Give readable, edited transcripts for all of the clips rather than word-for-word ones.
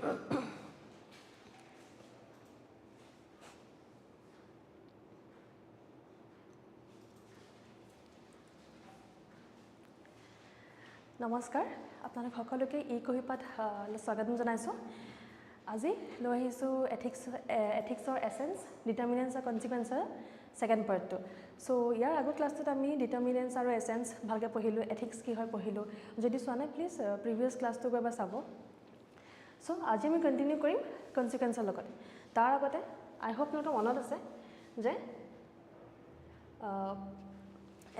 নমস্কাৰ আপোনালোক সকলোকে eKuhipath স্বাগতম জনাইছো আজি লৈ আহিছো এথিক্সৰ এসেন্স ডিটাৰমিনেন্টস আৰু কনসিকুৱেন্সৰ সেকেন্ড পাৰ্টটো সো ইয়াৰ আগৰ ক্লাছটোত আমি ডিটাৰমিনেন্টস আৰু এসেন্স ভালকে পঢ়িলো এথিক্স কি হয় পঢ়িলো যদি চোৱা নাই প্লিজ প্ৰিভিয়াস ক্লাছটো গৈ চাব সো আজি আমি কন্টিনিউ কৰিম কনসিকুৱেন্সৰ লগত তাৰ আগতে আই হোপ আপোনালোকৰ মনত আছে যে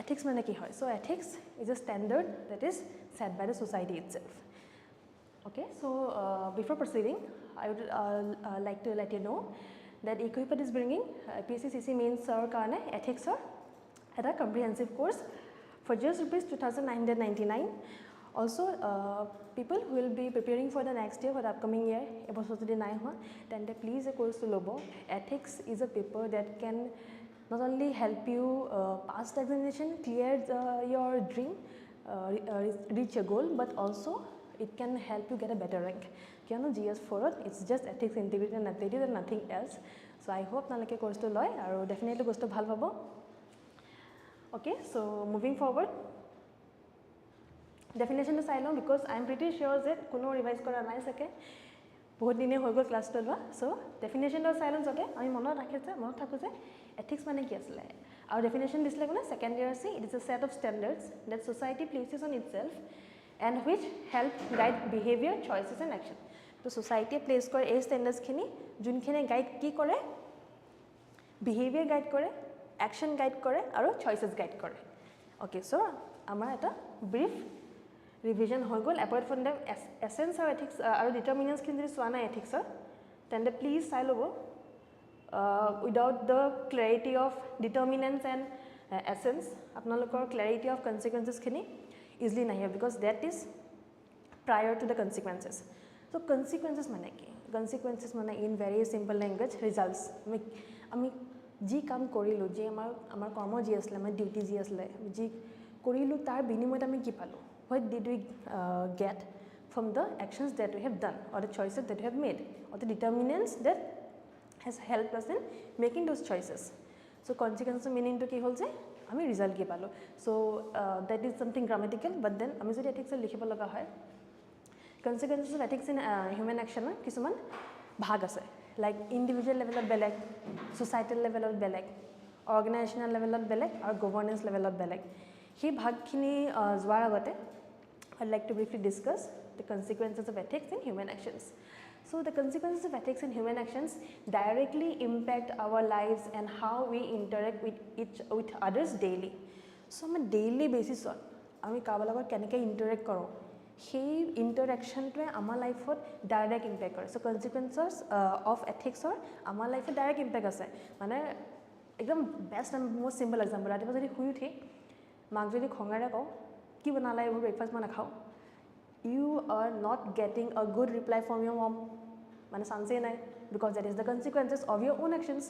ethics মানে কি হয় so ethics is a standard that is set by the society itself okay so before proceeding I would like to let you know that eKuhipath is bringing APSC mains or karone ethics or at a comprehensive course for just ₹2,999 also people who will be preparing for the next year for the upcoming year ebosor jodi nai hoa then please a course to lobo ethics is a paper that can not only help you pass the examination, clear your dream, reach your goal, but also it can help you get a better rank. Kiano GS4 it's just ethics, integrity and aptitude and nothing else. So I hope nalake course to loy aru definitely course to bhal pabo. Okay, so moving forward. Definition to silo because I am pretty sure that kuno revise kora nai sake. বহুত দিনে হৈ গ'ল class 12 so definition of silence okay আমি মনত ৰাখিছে মনত থাকো যে এথিক্স মানে কি আছিল আৰু ডেফিনেশন দিছিলে কোনে সেকেন্ড ইয়াৰ আছে it is a set of standards that society places on itself and which help guide behaviour choices and action তো সোসাইটি প্লেস কৰে এই স্ট্যান্ডাৰ্ডস খিনি যোনখিনি গাইড কি কৰে বিহেভিয়াৰ গাইড কৰে অ্যাকশন গাইড কৰে আৰু চয়েসেস গাইড কৰে ওকে সো আমাৰ এটা ব্রিফ revision হৈ গ'ল apart from the essence or ethics আৰু determinants খিনি যদি চোৱা নাই ethics then please চাই ল'ব without the clarity of determinants and essence আপোনালোকৰ clarity of consequences খিনি easily nahi because that is prior to the consequences so consequences মানে কি consequences মানে in very simple language results আমি যি কাম কৰিলো যে আমাৰ কৰ্ম যি আছিল আমাৰ ডিউটি যি আছিল যি কৰিলো তাৰ বিনিময়ত আমি কি পালো what did we get from the actions that we have done or the choices that we have made or the determinants that has helped us in making those choices so consequence meaning to ki hol je ami result ki palo so that is something grammatical but then ami jodi ethics likhibo laga hoy consequences of ethics in human action kisuman bhag ase like individual level of beleg societal level of beleg organizational level of beleg or governance level of beleg he bhag khini jwar agote I'd like to briefly discuss the consequences of ethics in human actions. So the consequences of ethics in human actions directly impact our lives and how we interact with others daily. So on a daily basis আমি কাৰোবাৰ লগত কেনেকৈ interact কৰোঁ সেই ইন্টাৰেকশ্যনটোৱে আমাৰ লাইফত direct impact কৰে। So কনচিকুৱেঞ্চেছ of এথিক্সৰ আমাৰ লাইফত ডাইৰেক্ট ইম্পেক্ট আছে মানে একদম বেষ্ট মষ্ট চিম্পল এক্সাম্পল ৰাতিপুৱা যদি শুই উঠি মাক যদি খঙেৰে কওঁ কি বনালা এইবোৰ ব্ৰেকফাষ্ট মই নাখাওঁ you are not getting a good reply from your mom মানে চান্সেই নাই because that is the consequences of your own actions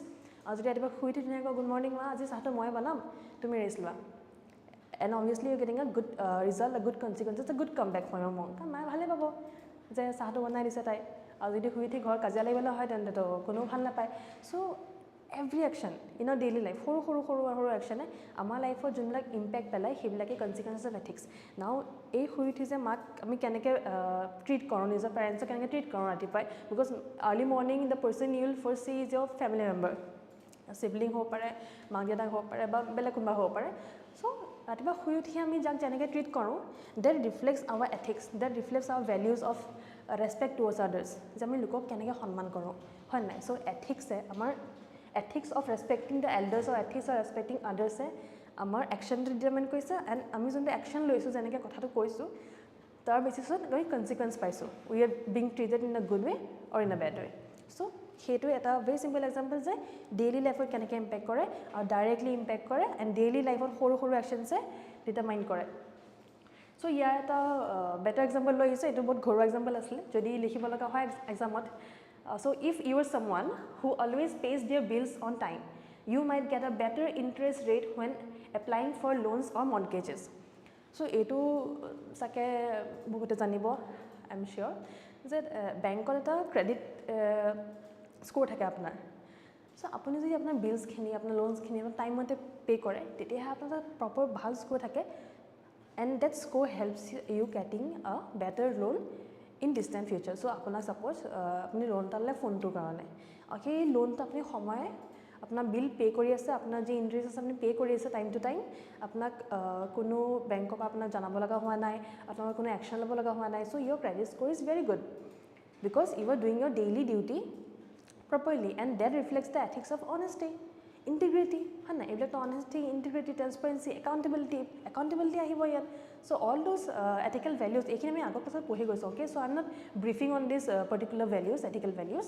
আৰু যদি ৰাতিপুৱা শুই উঠি ধুনীয়াকৈ গুড মৰ্ণিং মা আজি চাহটো মই বনাম তুমি ৰেষ্ট লোৱা and obviously you're getting a good result a good consequences a good comeback from your mom কাৰণ মায়ে ভালেই পাব যে চাহটো বনাই দিছে তাই আৰু যদি শুই উঠি ঘৰ কাজিয়া লাগিবলৈ হয় তেন্তে কোনো ভাল নাপায় so every action in our daily life সৰু action আমাৰ লাইফত যোনবিলাক ইম্পেক্ট পেলায় সেইবিলাকে consequences of ethics now এই শুই উঠি যে মাক আমি কেনেকৈ ট্ৰিট কৰোঁ নিজৰ পেৰেণ্টছক কেনেকৈ ট্ৰিট কৰোঁ ৰাতিপুৱাই because early morning the person you will first see is your family member sibling হ'ব পাৰে মাক দেউতাক হ'ব পাৰে বা বেলেগ কোনোবা হ'ব পাৰে so ৰাতিপুৱা শুই উঠি আমি যাক যেনেকৈ ট্ৰিট কৰোঁ that reflects our ethics that reflects our values of respect towards others যে আমি লোকক কেনেকৈ সন্মান কৰোঁ হয় নাই so ethics আমাৰ ethics of respecting the elders or ethics of respecting others amar action to determine koisa and ami jonte action loisu janeke kotha to koisu tar basis on goi consequence paisu we are being treated in a good way or in a bad way so hetu eta very simple example je daily life or keneke impact kore or directly impact kore and daily life or horu actions determine kore so ya eta better example loise etu bahut ghoru example asle jodi likhibo laga hoy exam ot so if you are someone who always pays their bills on time you might get a better interest rate when applying for loans or mortgages so etu sake bohote janibo I'm sure যে বেংকত এটা credit score থাকে আপোনাৰ so আপুনি যদি আপোনাৰ বিলছখিনি আপোনাৰ লোনছখিনি time মতে পে কৰে তেতিয়াহে আপোনাৰ প্ৰপাৰ ভাল স্ক'ৰ থাকে and that score helps you getting a better loan in distant future so আপোনাক ছাপ'জ আপুনি লোন এটা ল'লে ফোনটোৰ কাৰণে সেই লোনটো আপুনি সময়ে আপোনাৰ বিল পে' কৰি আছে আপোনাৰ যি ইণ্টাৰেষ্ট আছে আপুনি পে' কৰি আছে টাইম টু টাইম আপোনাক কোনো বেংকৰ পৰা আপোনাক জনাব লগা হোৱা নাই আপোনাৰ কোনো একশ্যন ল'ব লগা হোৱা নাই so your credit score is very good because you are doing your daily duty properly and that reflects the ethics of honesty integrity হয় না এইবিলাকতো honesty integrity transparency accountability আহিব ইয়াত so all those ethical values এইখিনি আমি আগৰ পাছত পঢ়ি গৈছোঁ okay so I'm not briefing on this particular values ethical values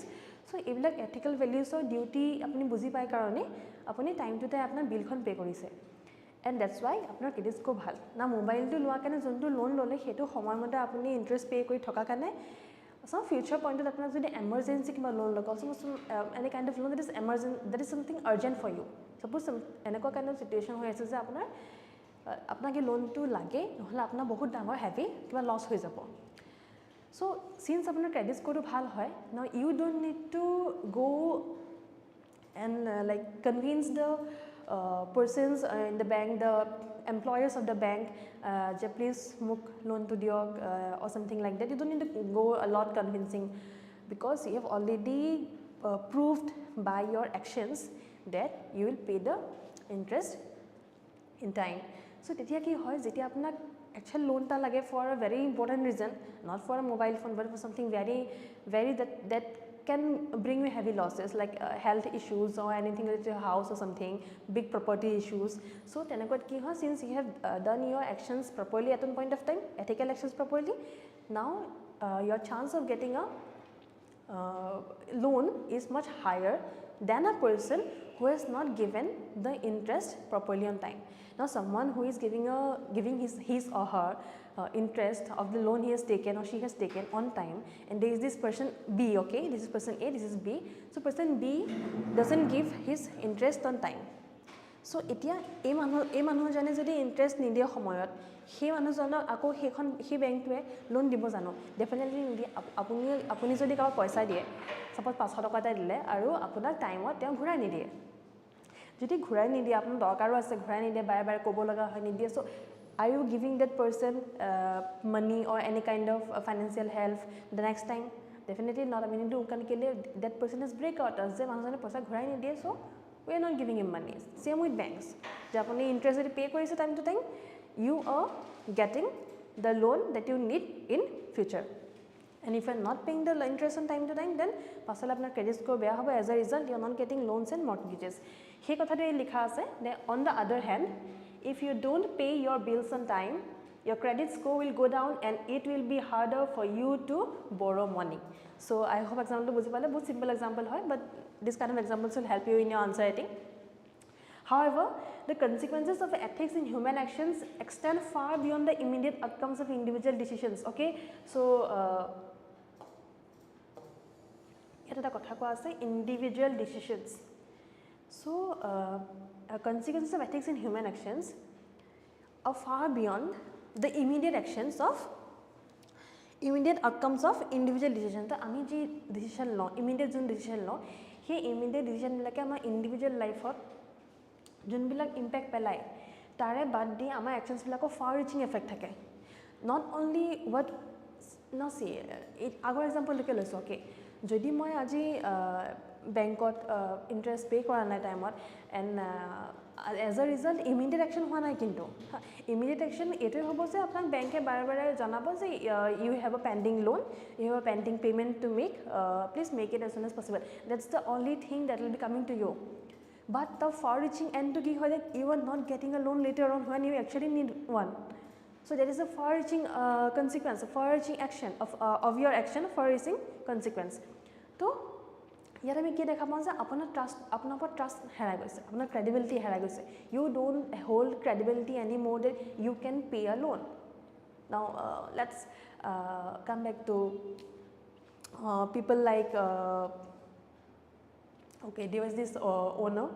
so এইবিলাক ethical values or duty আপুনি বুজি পায় কাৰণে আপুনি টাইম টু টাইম আপোনাৰ বিলখন পে' কৰিছে and that's why আপোনাৰ ক্ৰেডিট স্ক'ৰ ভাল না মোবাইলটো লোৱাৰ কাৰণে যোনটো লোন ল'লে সেইটো সময়মতে আপুনি ইণ্টাৰেষ্ট পে' কৰি থকাৰ কাৰণে some future point of apna jodi emergency kiba loan log also any kind of loan that is something urgent for you suppose eneko kind of situation hoy ase je apna ki loan tu lage nohla apna bahut dangor heavy kiba loss hoy jabo so since apna credit score tu bhal hoy now you don't need to go and like convince the persons in the bank the employers of the bank please muk loan to diok or something like that you don't need to go a lot convincing because you have already proved by your actions that you will pay the interest in time so tetia ki hoy jetia apnak actual loan ta lage for a very important reason not for a mobile phone but for something very that can bring you heavy losses like health issues or anything related to your house or something big property issues so tenakot ki ha since you have done your actions properly at one point of time ethical actions properly now your chance of getting a loan is much higher than a person who has not given the interest properly on time now someone who is giving his or her interest of the loan he has taken or she has taken on time and there is this person B okay this is person A this is B so person B doesn't give his interest on time so etia ei manu jane jodi interest nidiya samoyot সেই মানুহজনক আকৌ সেই বেংকটোৱে loan দিব জানো definitely নিদিয়ে আপুনি যদি কাৰোবাক পইচা দিয়ে সাপোজ 500 টকা এটা দিলে আৰু আপোনাক টাইমত তেওঁ ঘূৰাই নিদিয়ে যদি ঘূৰাই নিদিয়ে আপোনাৰ দৰকাৰো আছে ঘূৰাই নিদিয়ে বাৰে বাৰে ক'ব লগা হয় নিদিয়ে so are you giving that person money or any kind of financial help the next time definitely not I mean to kan kele that person is break out as je manujone paisa ghurai ni diye so we are not giving him money same with banks je apni interest rate pay korise time to time you are getting the loan that you need in future and if you are not paying the interest on time to time then pasal apnar credit score beya hobo as a result you are not getting loans and mortgages he kotha tu likha ase on the other hand if you don't pay your bills on time your credit score will go down and it will be harder for you to borrow money so I hope example buji pale bahut simple example hoy but this kind of examples will help you in your answer writing however the consequences of ethics in human actions extend far beyond the immediate outcomes of individual decisions okay so eta kotha ko ase individual decisions so consequences of ethics in human actions are far beyond the immediate outcomes of individual decision to ami ji decision law immediate zone decision law he immediate decision bilake ama individual life ot jun bilak impact pelai tare bad di ama actions bilako far reaching effect thake not only what no see it agor example leke loiso okay jodi moi aji বেংকত interest pay কৰা নাই টাইমত and as a result immediate action হোৱা নাই কিন্তু immediate action এইটোৱে হ'ব যে আপোনাক বেংকে বাৰে বাৰে জনাব যে you have a pending loan you have a pending payment to make please make it as soon as possible that's the only thing that will be coming to you but the far reaching এণ্ডটো কি হয় যে you are not getting a loan later on when you actually need one so that is a far reaching consequence a far reaching action of your action far reaching consequence to ইয়াত আমি কি দেখা পাওঁ যে আপোনাৰ trust হেৰাই গৈছে আপোনাৰ ক্ৰেডিবিলিটি হেৰাই গৈছে you don't hold credibility any more that you can pay a loan now let's come back to people like okay there was this owner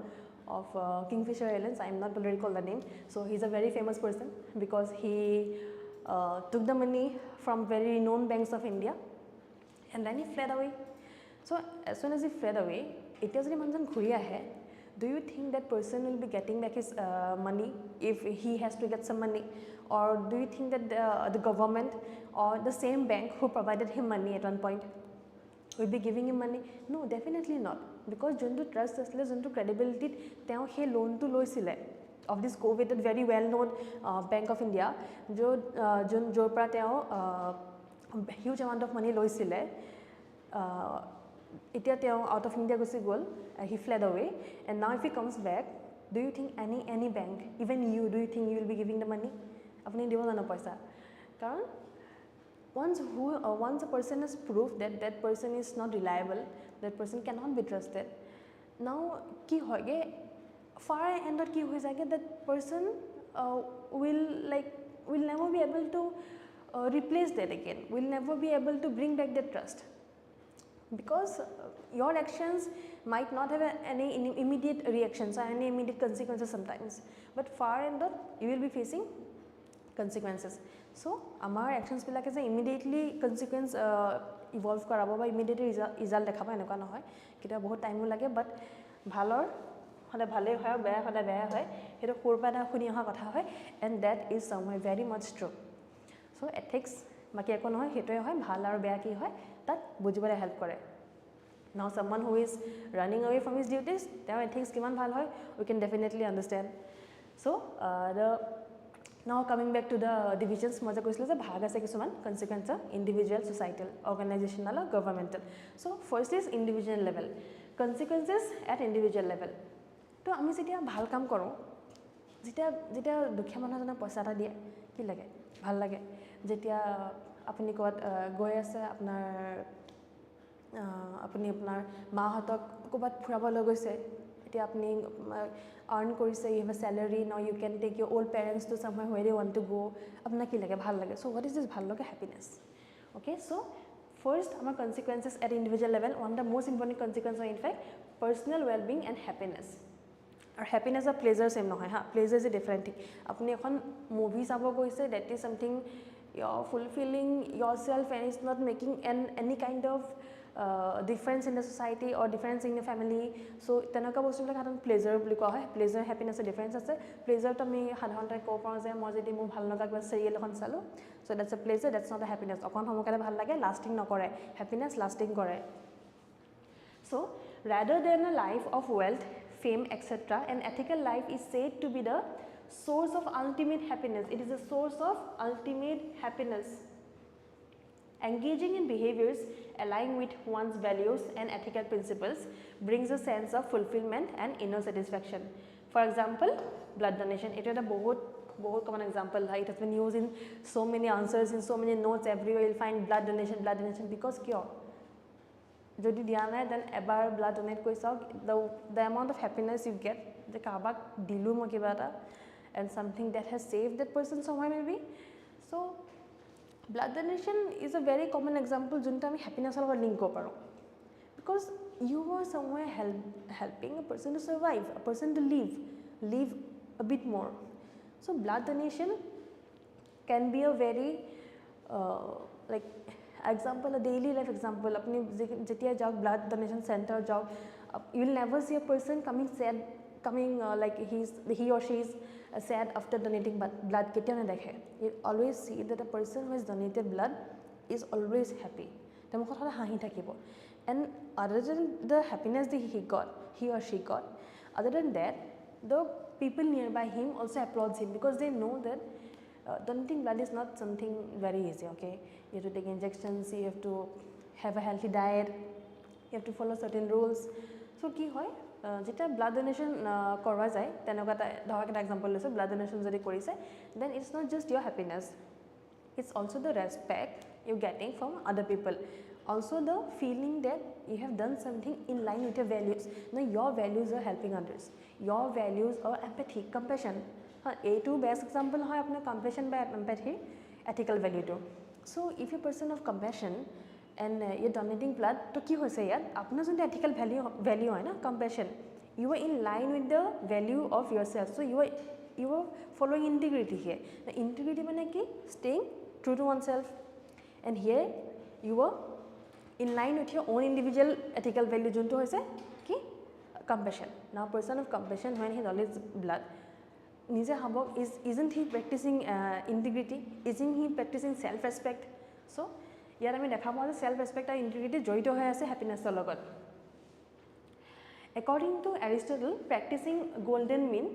of Kingfisher Airlines I am not going to recall the name so he is a very famous person because he took the money from very known banks of India and then he fled away. So as soon as he fled away, etia jodi manjan ghuri ahe, do you think that person will be getting back his money if he has to get some money, or do you think that the government or the same bank who provided him money at one point will be giving him money? No, definitely not, because jonto trust asile, jonto credibility teo he loan to loisile of this coveted very well known Bank of India, jor pra teo huge amount of money loisile. Etia teo out of India gusi gol, he fled away, and now if he comes back, do you think any bank, even you, do you think you will be giving the money? Apni dibo jano paisa, karon once a person has proved that that person is not reliable, that person cannot be trusted, now ki hoige far end ki hoi jage, that person will never be able to replace that again, will never be able to bring back that trust, because your actions might not have any immediate reactions or any immediate consequences sometimes, but far end you will be facing consequences. So amar actions bilake je immediately consequence evolve karabo ba immediately result dekhaba enka na hoy, kita bahut time lage, but bhalor hole bhale hoy, beya hole beya hoy, heto korba na khuni aha kotha hoy, and that is somewhere very much true. So ethics maki eko noy, hetoy hoy bhal aru beya ki hoy tat bujibole help kore. Now someone who is running away from his duties, teo ethics kiman bhal hoy, we can definitely understand. So now coming back to the divisions, moja koisile je bhag ase kisuman consequence, individual, societal, organizational, governmental. So first is individual level, consequences at individual level. To ami jetia bhal kaam koro, jetia dukhia manha jana paisa ta die ki lage, bhal lage. Jetia apni kobat goi ase, apni apnar ma hatok kobat phuraba loi goise, etia apni earn korise, you have a salary, now you can take your old parents to somewhere where they want to go, apna ki lage, bhal lage. So what is this bhal lage? Happiness. Okay, so first our consequences at individual level, one of the most important consequences are in fact personal well-being and happiness. Or happiness or pleasure same no hai, pleasure is a different thing. Apni ekhon movie sabo goise, that is something you're fulfilling yourself and it's not making any kind of difference in the society or difference in the family. So tenaka bostu bilak haton pleasure buli koa hoy, pleasure happiness a difference ase. Pleasure to ami hadhante ko paro je moi jodi mo bhal laga kiba serial ekhon salo, so that's a pleasure, that's not a happiness. Okon homokare bhal lage, lasting nokore, happiness lasting kore. So rather than a life of wealth, fame, etc., an ethical life is said to be the source of ultimate happiness. It is a source of ultimate happiness. Engaging in behaviors aligning with one's values and ethical principles brings a sense of fulfillment and inner satisfaction. For example, blood donation. It is a बहुत common example. It has been used in so many answers, in so many notes everywhere. You'll find blood donation, because kyo? Jodi diana then ebar blood donate koi saw, the amount of happiness you get, the kabak dilu mo kibata, and something that has saved that person somewhere maybe. So blood donation is a very common example junta ami happiness or link ko paro, because you are somewhere helping a person to survive, a person to live a bit more. So blood donation can be a very like example, a daily life example. Apni jetia jao blood donation center jao, you will never see a person coming sad, like he or she is sad after donating blood. Ketya na dekhe. You always see that a person who has donated blood is always happy. And other than the happiness that he or she got, other than that, the people nearby him also applauds him, because they know that donating blood is not something very easy. Okay, you have to take injections, you have to have a healthy diet, you have to follow certain rules. So ki hoy, jeta blood donation korwa jay, tenoka dhawak eta example loise, blood donation jodi korise, then it's not just your happiness, it's also the respect you're getting from other people, also the feeling that you have done something in line with your values. Now your values are helping others, your values are empathy, compassion. A2 best example hoy apna compassion by empathy, ethical value too. So if you're a person of compassion and you're donating blood, to ki hoise yaar apna jonta ethical value hoy na, compassion, you are in line with the value of yourself. So you are following integrity here. The integrity mane ki staying true to oneself, and here you are in line with your own individual ethical value junto hoise ki compassion. Now person of compassion when he knowledge blood nije habok isn't he practicing integrity, isn't he practicing self respect? So ইয়াৰ আমি দেখা পাওঁ যে self respect আৰু integrity জড়িত হৈ আছে happiness ৰ লগত. According to Aristotle, practicing golden mean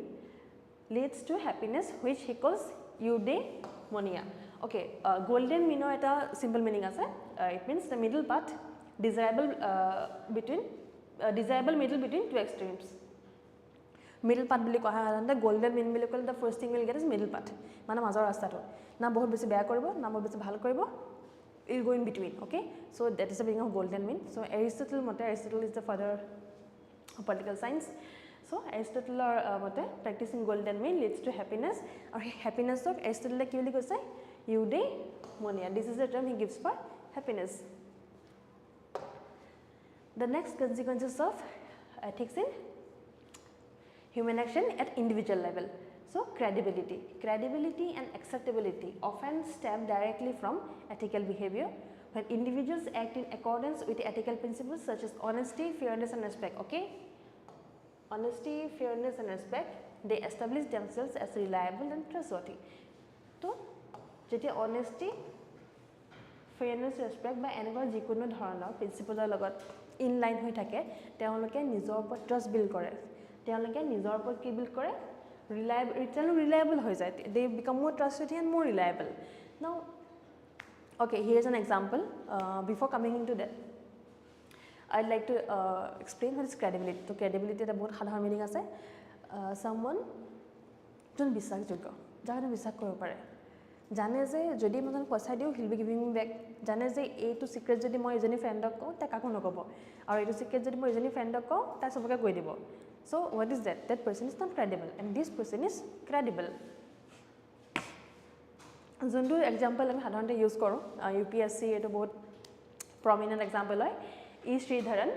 leads to happiness, which he calls eudaimonia. Okay, golden mean or eta simple meaning ase. It means the middle path, desirable middle between two extremes. Middle path bili koha the golden mean bili kole the first thing we'll get is middle path. Mane major rasta to na bahut beshi beya koribo na bahut beshi bhal koribo. It go in between. Okay, so that is the meaning of golden mean. So Aristotle is the father of political science. So Aristotle mote practicing golden mean leads to happiness, or happiness of Aristotle ki boli koise eudaimonia. This is the term he gives for happiness. The next consequences of ethics in human action at individual level. So credibility and acceptability often stem directly from ethical behavior when individuals act in accordance with ethical principles such as honesty, fairness and respect. Okay, honesty, fairness and respect, they establish themselves as reliable and trustworthy. So jeti honesty, fairness, respect by enega jikono dhoroner principle er logot in line hoi thake teoloke nijor upor trust build kore, teoloke nijor upor ki build kore, reliable hoy jay, they become more trustworthy and more reliable. Now okay, here is an example. Before coming into that, I'd like to explain what is credibility. So credibility is a बहुत साधारण meaning আছে. Someone zone विश्वास योग्य, जाने विश्वास करो पड़े, जाने से जदि मैं तुम्हें पैसा दियो, he'll be giving me back. जाने से ये तो secret जदि मैं इजनी friend को ता काकू न करो, और ये तो secret जदि मैं इजनी friend को ता सब का कोई दियो. So what is that? That person is not credible, and this person is credible. जोनটো example আমি সাধাৰণতে use কৰো, UPSC এটো বহুত prominent example হয়. E. Sridharan,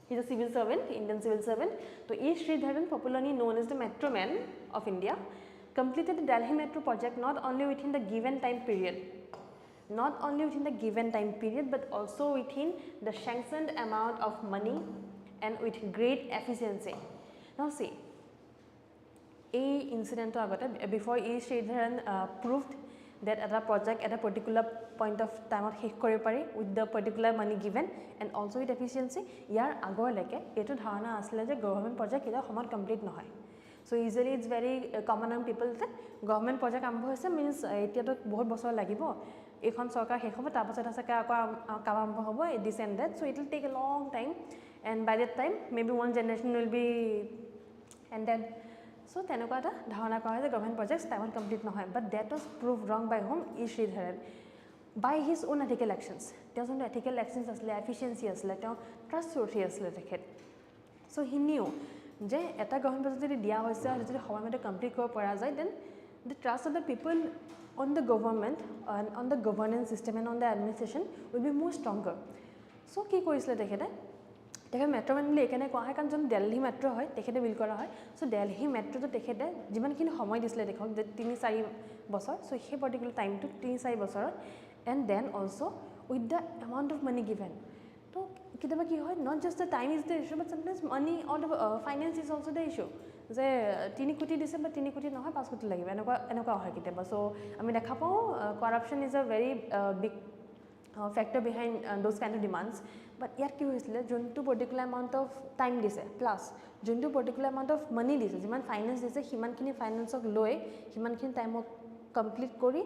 he is a civil servant, Indian civil servant. So E. Sridharan, popularly known as the Metro Man of India, completed the Delhi Metro project not only within the given time period, but also within the sanctioned amount of money and with great efficiency. Now see, a incident before E. Sridharan proved that at a project at a particular point of time with the particular money given and also with efficiency, yar agor leke eto dharana asile je government project eta homot complete nohoy. So usually it's very common among people that government project arambho hoise means etia to bahut bochor lagibo, ekhon sarkar shekh hobo tar pasot ase kaam arambho hobo this and that, so it will take a long time, and by that time maybe one generation will be ended. So tenokwa eta dharana kora hoy je government projects time complete nohoy, but that was proved wrong by whom? E. Sridharan, by his own ethical actions. There was ethical actions asle, efficiency asle, trustworthy asle dekhet. So he knew je eta government project jodi dia hoise aru jodi homoy mate complete kora pora jay, then the trust of the people on the government and on the governance system and on the administration will be more stronger. So ki korisle dekhete দেখে metro মান বুলি এখানে কোৱা হয় কাৰণ জন Delhi metro হয় তেখেতে বিল কৰা হয়. সো দিল্লী মেট্ৰোটো তেখেতে যিমানখিনি সময় দিছিলে দেখক যে 3-4 বছৰ, সো সেই পাৰ্টিকুলাৰ টাইমটো 3-4 বছৰ, and then also with the amount of money given. তো কেতিয়াবা কি হয়, not just the time is the issue but sometimes money or the finance is also the issue, যে 3 কোটি দিছে বা 3 কোটি নহয় 5 কোটি লাগিব, এনেকুৱা হয় কেতিয়াবা. সো আমি দেখা পাওঁ corruption is a very big factor behind those kind of demands. But ইয়াত কি হৈছিলে, যোনটো particular amount of time দিছে প্লাছ যোনটো particular amount of money দিছে, যিমান ফাইনেন্স দিছে সিমানখিনি ফাইনেন্সক লৈ সিমানখিনি টাইমক কমপ্লিট কৰি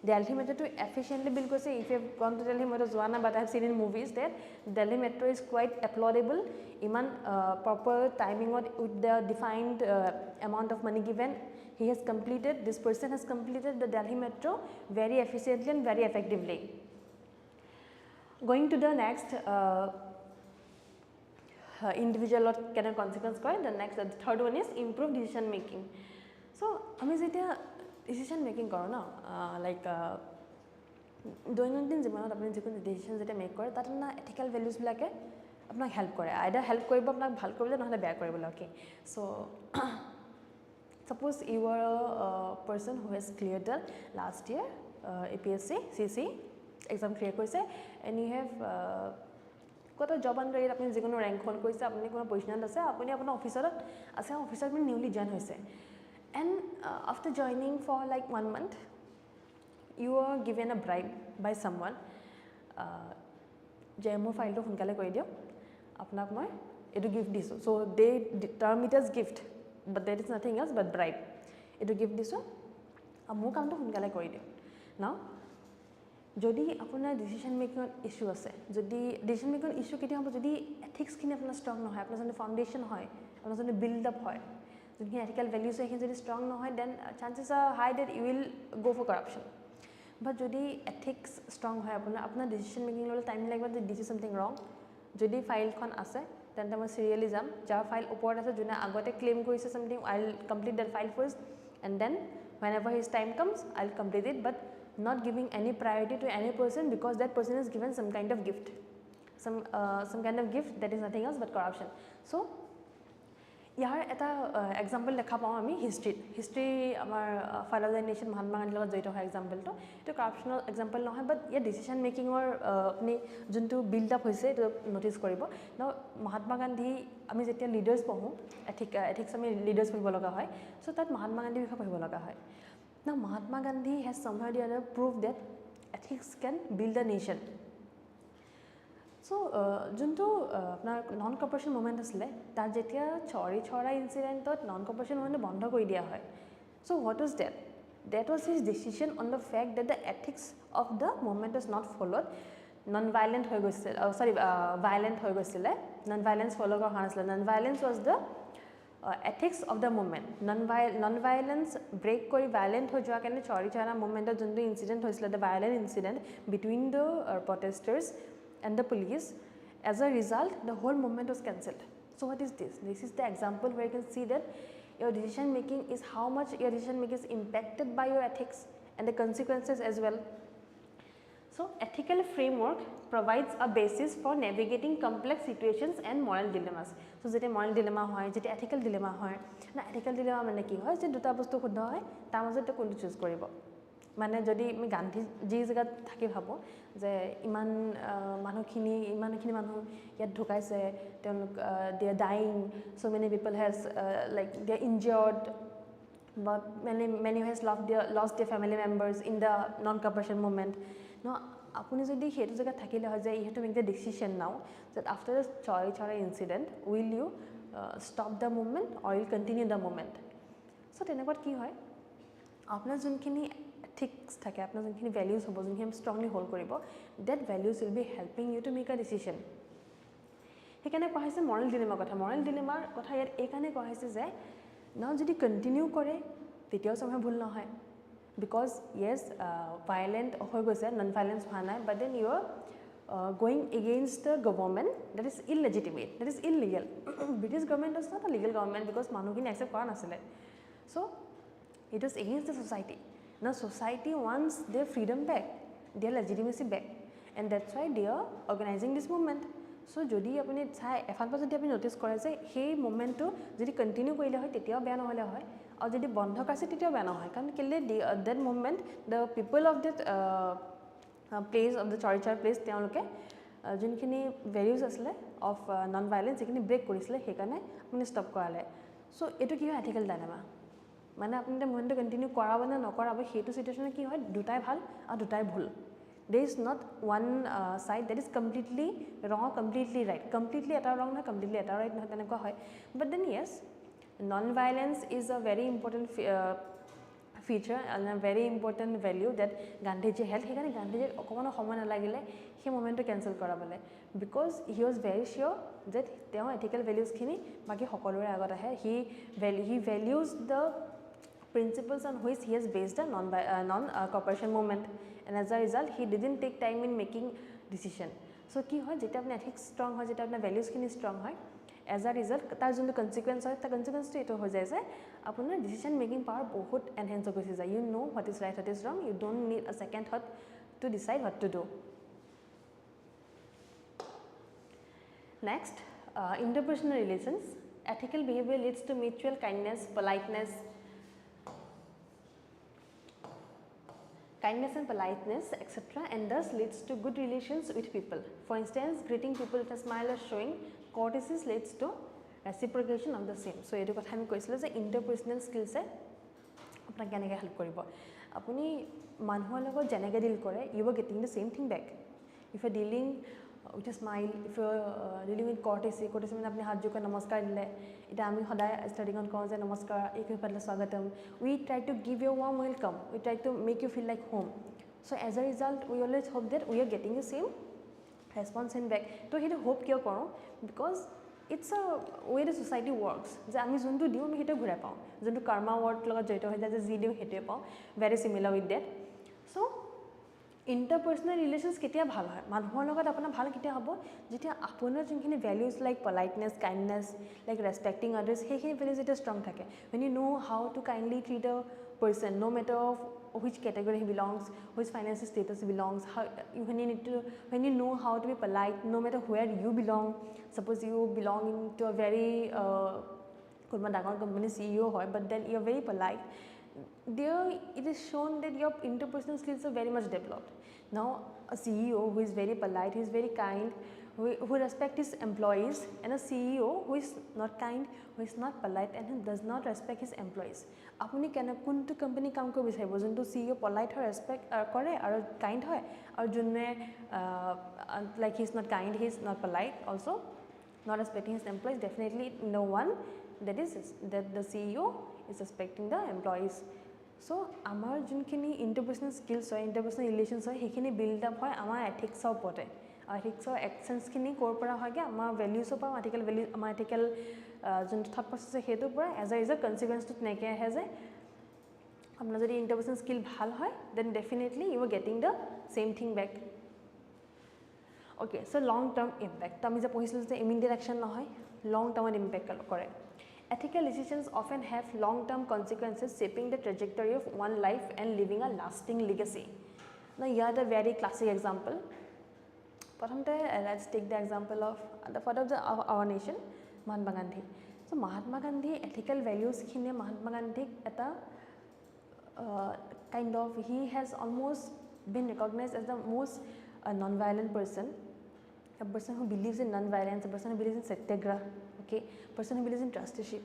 Delhi Metro to efficiently build কৰিছে. If you have gone to Delhi Metro যোৱা না, but I have seen in movies that Delhi Metro is quite applaudable. ইমান proper timing with the defined amount of money given, this person has completed the Delhi Metro very efficiently and very effectively. Going to the next individual kind of consequence, the third one is improved decision making. So আমি যেতিয়া decision making কৰো না, like দৈনন্দিন জীৱনত আপুনি যিকোনো decision যেতিয়া make কৰে তাত না এথিক্যাল ভ্যালুজ বিলাকে আপোনাক হেল্প কৰে, আইদাৰ হেল্প কৰিব আপোনাক ভাল কৰিবলৈ নহলে বেয়া কৰিবলৈ. Okay, so suppose you are a person who has cleared the last year APSC CC exam clear কৰিছে and you have কত জব আন্ডাৰত আপুনি যিকোনো ৰেংক হোল্ড কৰিছে আপুনি কোনো পজিশনত আছে আপুনি আপোনাৰ অফিচত আছে অফিচত আপুনি নিউলি জয়েন হৈছে and after joining for like 1 month you are given a bribe by someone যে মোৰ ফাইলটো সোনকালে কৰি দিও আপোনাক মই এটো গিফট দিছো so they term it as gift but that is nothing else but bribe এটো গিফট দিছো মোৰ কামটো সোনকালে কৰি দিও now যদি আপোনাৰ ডিসিশন মেকিং ইস্যু আছে যদি ডিসিশন মেকিং ইস্যু কেতিয়া হ'ব যদি এথিক্স খিনি আপোনাৰ ষ্ট্ৰং নহয় আপোনাৰ যদি ফাউন্ডেশন হয় আপোনাৰ যদি বিল্ড আপ হয় যদি এথিক্যাল ভ্যালুজ এখিনি যদি ষ্ট্ৰং নহয় then chances are high that you will go for corruption but যদি এথিক্স ষ্ট্ৰং হয় আপোনাৰ ডিসিশন মেকিং ললে টাইম লাগিব যে দিস ইজ সামথিং ৰং যদি ফাইলখন আছে তেন্তে মই সিৰিয়ালি যাম যাৰ ফাইল ওপৰত আছে যোনে আগতে ক্লেম কৰিছে something I will complete that file first and then whenever his time comes I'll complete it but not giving any priority to any person because that person is given some kind of gift some kind of gift that is nothing else but corruption so ইয়াৰ এটা example দেখা পাওঁ আমি history আমাৰ father of the nation Mahatma গান্ধীৰ লগত জড়িত হয় এক্সাম্পলটো এইটো কাৰাপশ্যনৰ এক্সাম্পল নহয় বাট ইয়াৰ ডিচিশ্যন মেকিঙৰ আপুনি যোনটো বিল্ড আপ হৈছে এইটো ন'টিছ কৰিব ন মহাত্মা গান্ধী আমি যেতিয়া লিডাৰ্ছ পঢ়োঁ এথিক্স আমি লিডাৰ্ছ পঢ়িব লগা হয় চ' তাত মহাত্মা গান্ধীৰ বিষয়ে পঢ়িব লগা হয় ন Mahatma Gandhi has somehow the other proved that ethics can build a nation so যোনটো আপোনাৰ নন কৰ্পোৰেশ্যন মুভমেণ্ট আছিলে তাত যেতিয়া চৰি ছৰা ইনচিডেণ্টত নন কৰ্পোৰেশ্যন মুভমেণ্ট বন্ধ কৰি দিয়া হয় so what was that was his decision on the fact that the ethics of the movement is not followed non-violent হৈ গৈছিল violent হৈ গৈছিলে non-violence follow কৰা হৈছিল non-violence was the ethics of the movement non-violence break কৰি violent হৈ যোৱা কাৰণে চৰি ছৰা মুভমেণ্টত যোনটো ইনচিডেণ্ট হৈছিলে the violent incident between the protesters and the police as a result the whole movement was cancelled so what is this is the example where you can see that your decision making is how much your decision making is impacted by your ethics and the consequences as well so ethical framework provides a basis for navigating complex situations and moral dilemmas so jete moral dilemma hoy jete ethical dilemma hoy na ethical dilemma mane ki hoy je duta bostu khudda hoy tar majote kontu choose koribo মানে যদি আমি গান্ধী যি জায়গাত থাকি ভাবো যে ইমান মানুহখিনি মানুহ ইয়াত ঢুকাইছে তেওঁলোক they are dying so many people has like they are injured but many has lost their family members in the non corporation movement no apuni jodi hetu jaga thakile hoy je you have to make the decision now that after the chora incident will you stop the movement or will continue the movement so tenekot ki hoy apnar junkhini ethics থাকে আপোনাৰ যোনখিনি values হ'ব যোনখিনি strongly hold কৰিব that values will be helping you to make a decision সেইকাৰণে কোৱা হৈছে Morrell ডিলেমাৰ কথা ইয়াত এইকাৰণে কোৱা হৈছে যে না যদি কন্টিনিউ কৰে তেতিয়াও সময় ভুল নহয় because yes violent হৈ গৈছে নন ভাইলেন্স হোৱা নাই but then you are going against the government that is illegitimate that is illegal British government was not a legal government because মানুহখিনি accept কৰা নাছিলে so it was against the society now society wants their freedom back their legitimacy back and that's why they are organizing this movement so jodi apuni chai efal pa jodi apuni notice kore je hey movement to jodi continue koile hoy tetiao beya নহলে hoy aur jodi bondho kase tetiao beya nohoy karon kelle that movement the people of that place of the church place teoloke junkhini values asle of non violence ekini break korisile hekarone apuni stop korale so etu ki hoy ethical dilemma মানে আপনি movement continue কৰাব না নকৰাব হেতু সিচুৱেচনে কি হয় দুটাই ভাল আৰু দুটাই ভুল there is not one side that is completely wrong or completely right completely eta wrong na completely eta right na tenekwa hoy but then yes non violence is a very important feature and a very important value that Gandhiji held hekane Gandhiji okomono homoy na lagile he moment to cancel korabole because he was very sure that teo ethical values khini baki hokolore agot ahe he values the principles on which he has based a non corporation movement and as a result he didn't take time in making decision so ki hoy jeta apni ethics strong hoy jeta apni values khini strong hoy as a result tar jonto consequence hoy ta consequence to eto hoy jay je apunar decision making power bahut enhance hoise jay you know what is right what is wrong you don't need a second thought to decide what to do next interpersonal relations ethical behavior leads to mutual kindness politeness kindness and politeness, etc., and thus leads to good relations with people. For instance, greeting people with a smile or showing courtesy leads to reciprocation of the same. So, etu kotha ami koisilo je interpersonal skills e apnak keneke help koribo. Apuni manhor logot jeneke deal kore, you are getting the same thing back. If you are dealing with a smile, if you are dealing with courtesy means apni hath jokar namaskar dile, eta ami hoday starting on call je namaskar, eKuhipath swagatam. We try to give you a warm welcome. We try to make you feel like home. So as a result, we always hope that we are getting the same response in back. So hetu hope kiyo karo because it's a way the society works. Je ami juntu diu ami hetu ghurai pao. Juntu karma word logot joito hoy je ji diu hetu pao. Very similar with that. So interpersonal relations ketia bhal hoy manhor logot apna bhal ketia hobo jetia apunar jinkhini values like politeness, kindness, like respecting others, he values it strong thake. When you know how to kindly treat a person, no matter of which category he belongs, which financial status he belongs, how when you know how to be polite, no matter where you belong. Suppose you belong to a very company CEO hoy, but then you are very polite. There it is shown that your interpersonal skills are very much developed. Now a CEO who is very polite, who is very kind, who respects his employees, and a CEO who is not kind, who is not polite, and who does not respect his employees. Apuni kena kuntu company kam ko bisaibo juntu CEO polite hoy, respect kore aru kind hoy, aru junne like he is not kind, he is not polite, also not respecting his employees. Definitely no one that the CEO is respecting the employees. So amar junkhini interpersonal skills hoy, interpersonal relations hoy, hekhini build up hoy amar ethics opote. Ethics or actions khini kor pora hoy ge amar values opa ethical values amar ethical jun thought process e hetu pora as a consequence to neke ahe je apnar jodi interpersonal skill bhal hoy, then definitely you are getting the same thing back. Okay, so long term impact ami je pohisilu je immediate action no hoy, long term impact kore. Ethical decisions often have long-term consequences, shaping the trajectory of one life and leaving a lasting legacy. Now, here is a very classic example. Let's take the example of the father of our nation, Mahatma Gandhi. So, Mahatma Gandhi ethical values khine Mahatma Gandhi eta kind of he has almost been recognized as the most non-violent person. A person who believes in non-violence, a person who believes in satyagraha, okay, person who believes in trusteeship.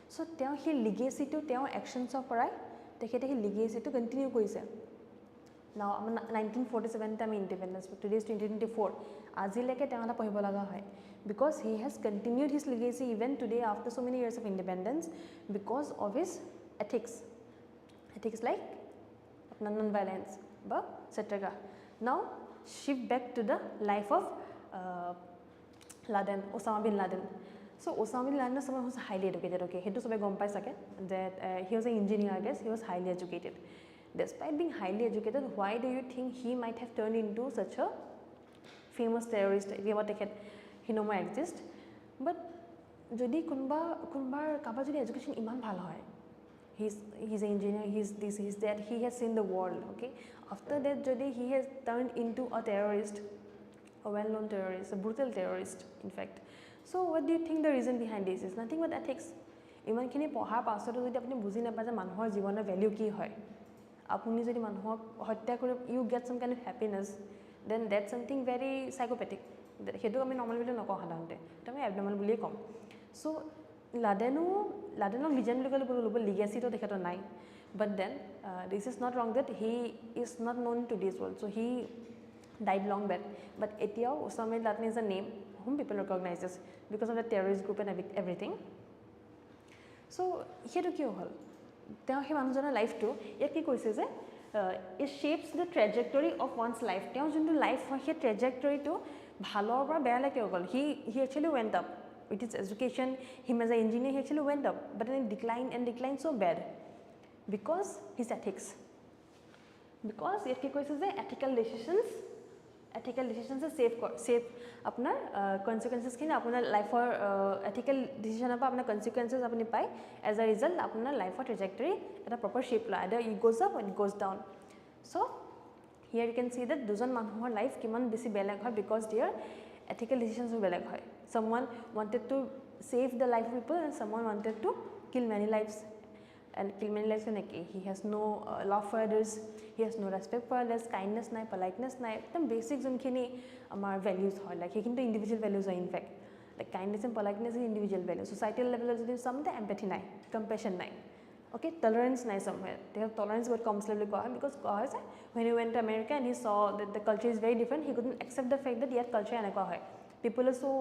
So, teo he legacy to teo actions of parai, tekhete he legacy to continue korise. Now, 1947 time independence, but today is 2024. Azileke teo ala pohibo laga hoy because he has continued his legacy even today after so many years of independence because of his ethics. Ethics like non-violence, but satyagraha. Now, shift back to the life of Osama bin Laden. So Osama bin Laden someone who was highly educated. Okay, he was that he was an engineer. I guess he was highly educated. Despite being highly educated, why do you think he might have turned into such a famous terrorist? He no more exists. But jodi kunbar kaba jodi education iman bhal hoy. He's an engineer. He's this. He's that. He has seen the world. Okay. After that, jodi he has turned into a terrorist. A well-known terrorist, a brutal terrorist, in fact. So, what do you think the reason behind this is? Nothing but ethics. Iman khini pohar pasoto jodi apni buji napai je manhor jiboner value ki hoy. Apuni jodi manhor hotya kore you get some kind of happiness, then that's something very psychopathic. Hetu ami normal bile noko hadante. Tami abnormal bile kom. So, Ladeno vision lobo legacy to dekhato nai. But then this is not wrong that he is not known to this world. So he died long back, but etiao Osama bin Laden is a name whom people recognize because of the terrorist group and everything. So here to kyo hol teo he manujona life to yak ki koise je it shapes the trajectory of one's life. Teo juntu life he trajectory to bhalor pora beya lake hol he actually went up with his education. Him as an engineer he actually went up, but then declined so bad because his ethics. Because yak ki koise je ethical decisions is safe apnar consequences khini apnar life for ethical decision apa apnar consequences apni pai, as a result apnar life for trajectory at a proper shape la, either it goes up or it goes down. So here you can see that dujon manuhor life kiman besi belag hoy because their ethical decisions were belag hoy. Someone wanted to save the life of people and someone wanted to kill many lives. And criminalize he has no love for others, he has no respect for others, kindness nai, politeness nai, the basics our values are like he can do individual values are in fact like kindness and politeness is individual values. Societal level is some the empathy nai, compassion nai. Okay, tolerance nai somewhere. They have tolerance what comes level because when he went to America and he saw that the culture is very different, he couldn't accept the fact that yet culture and people are so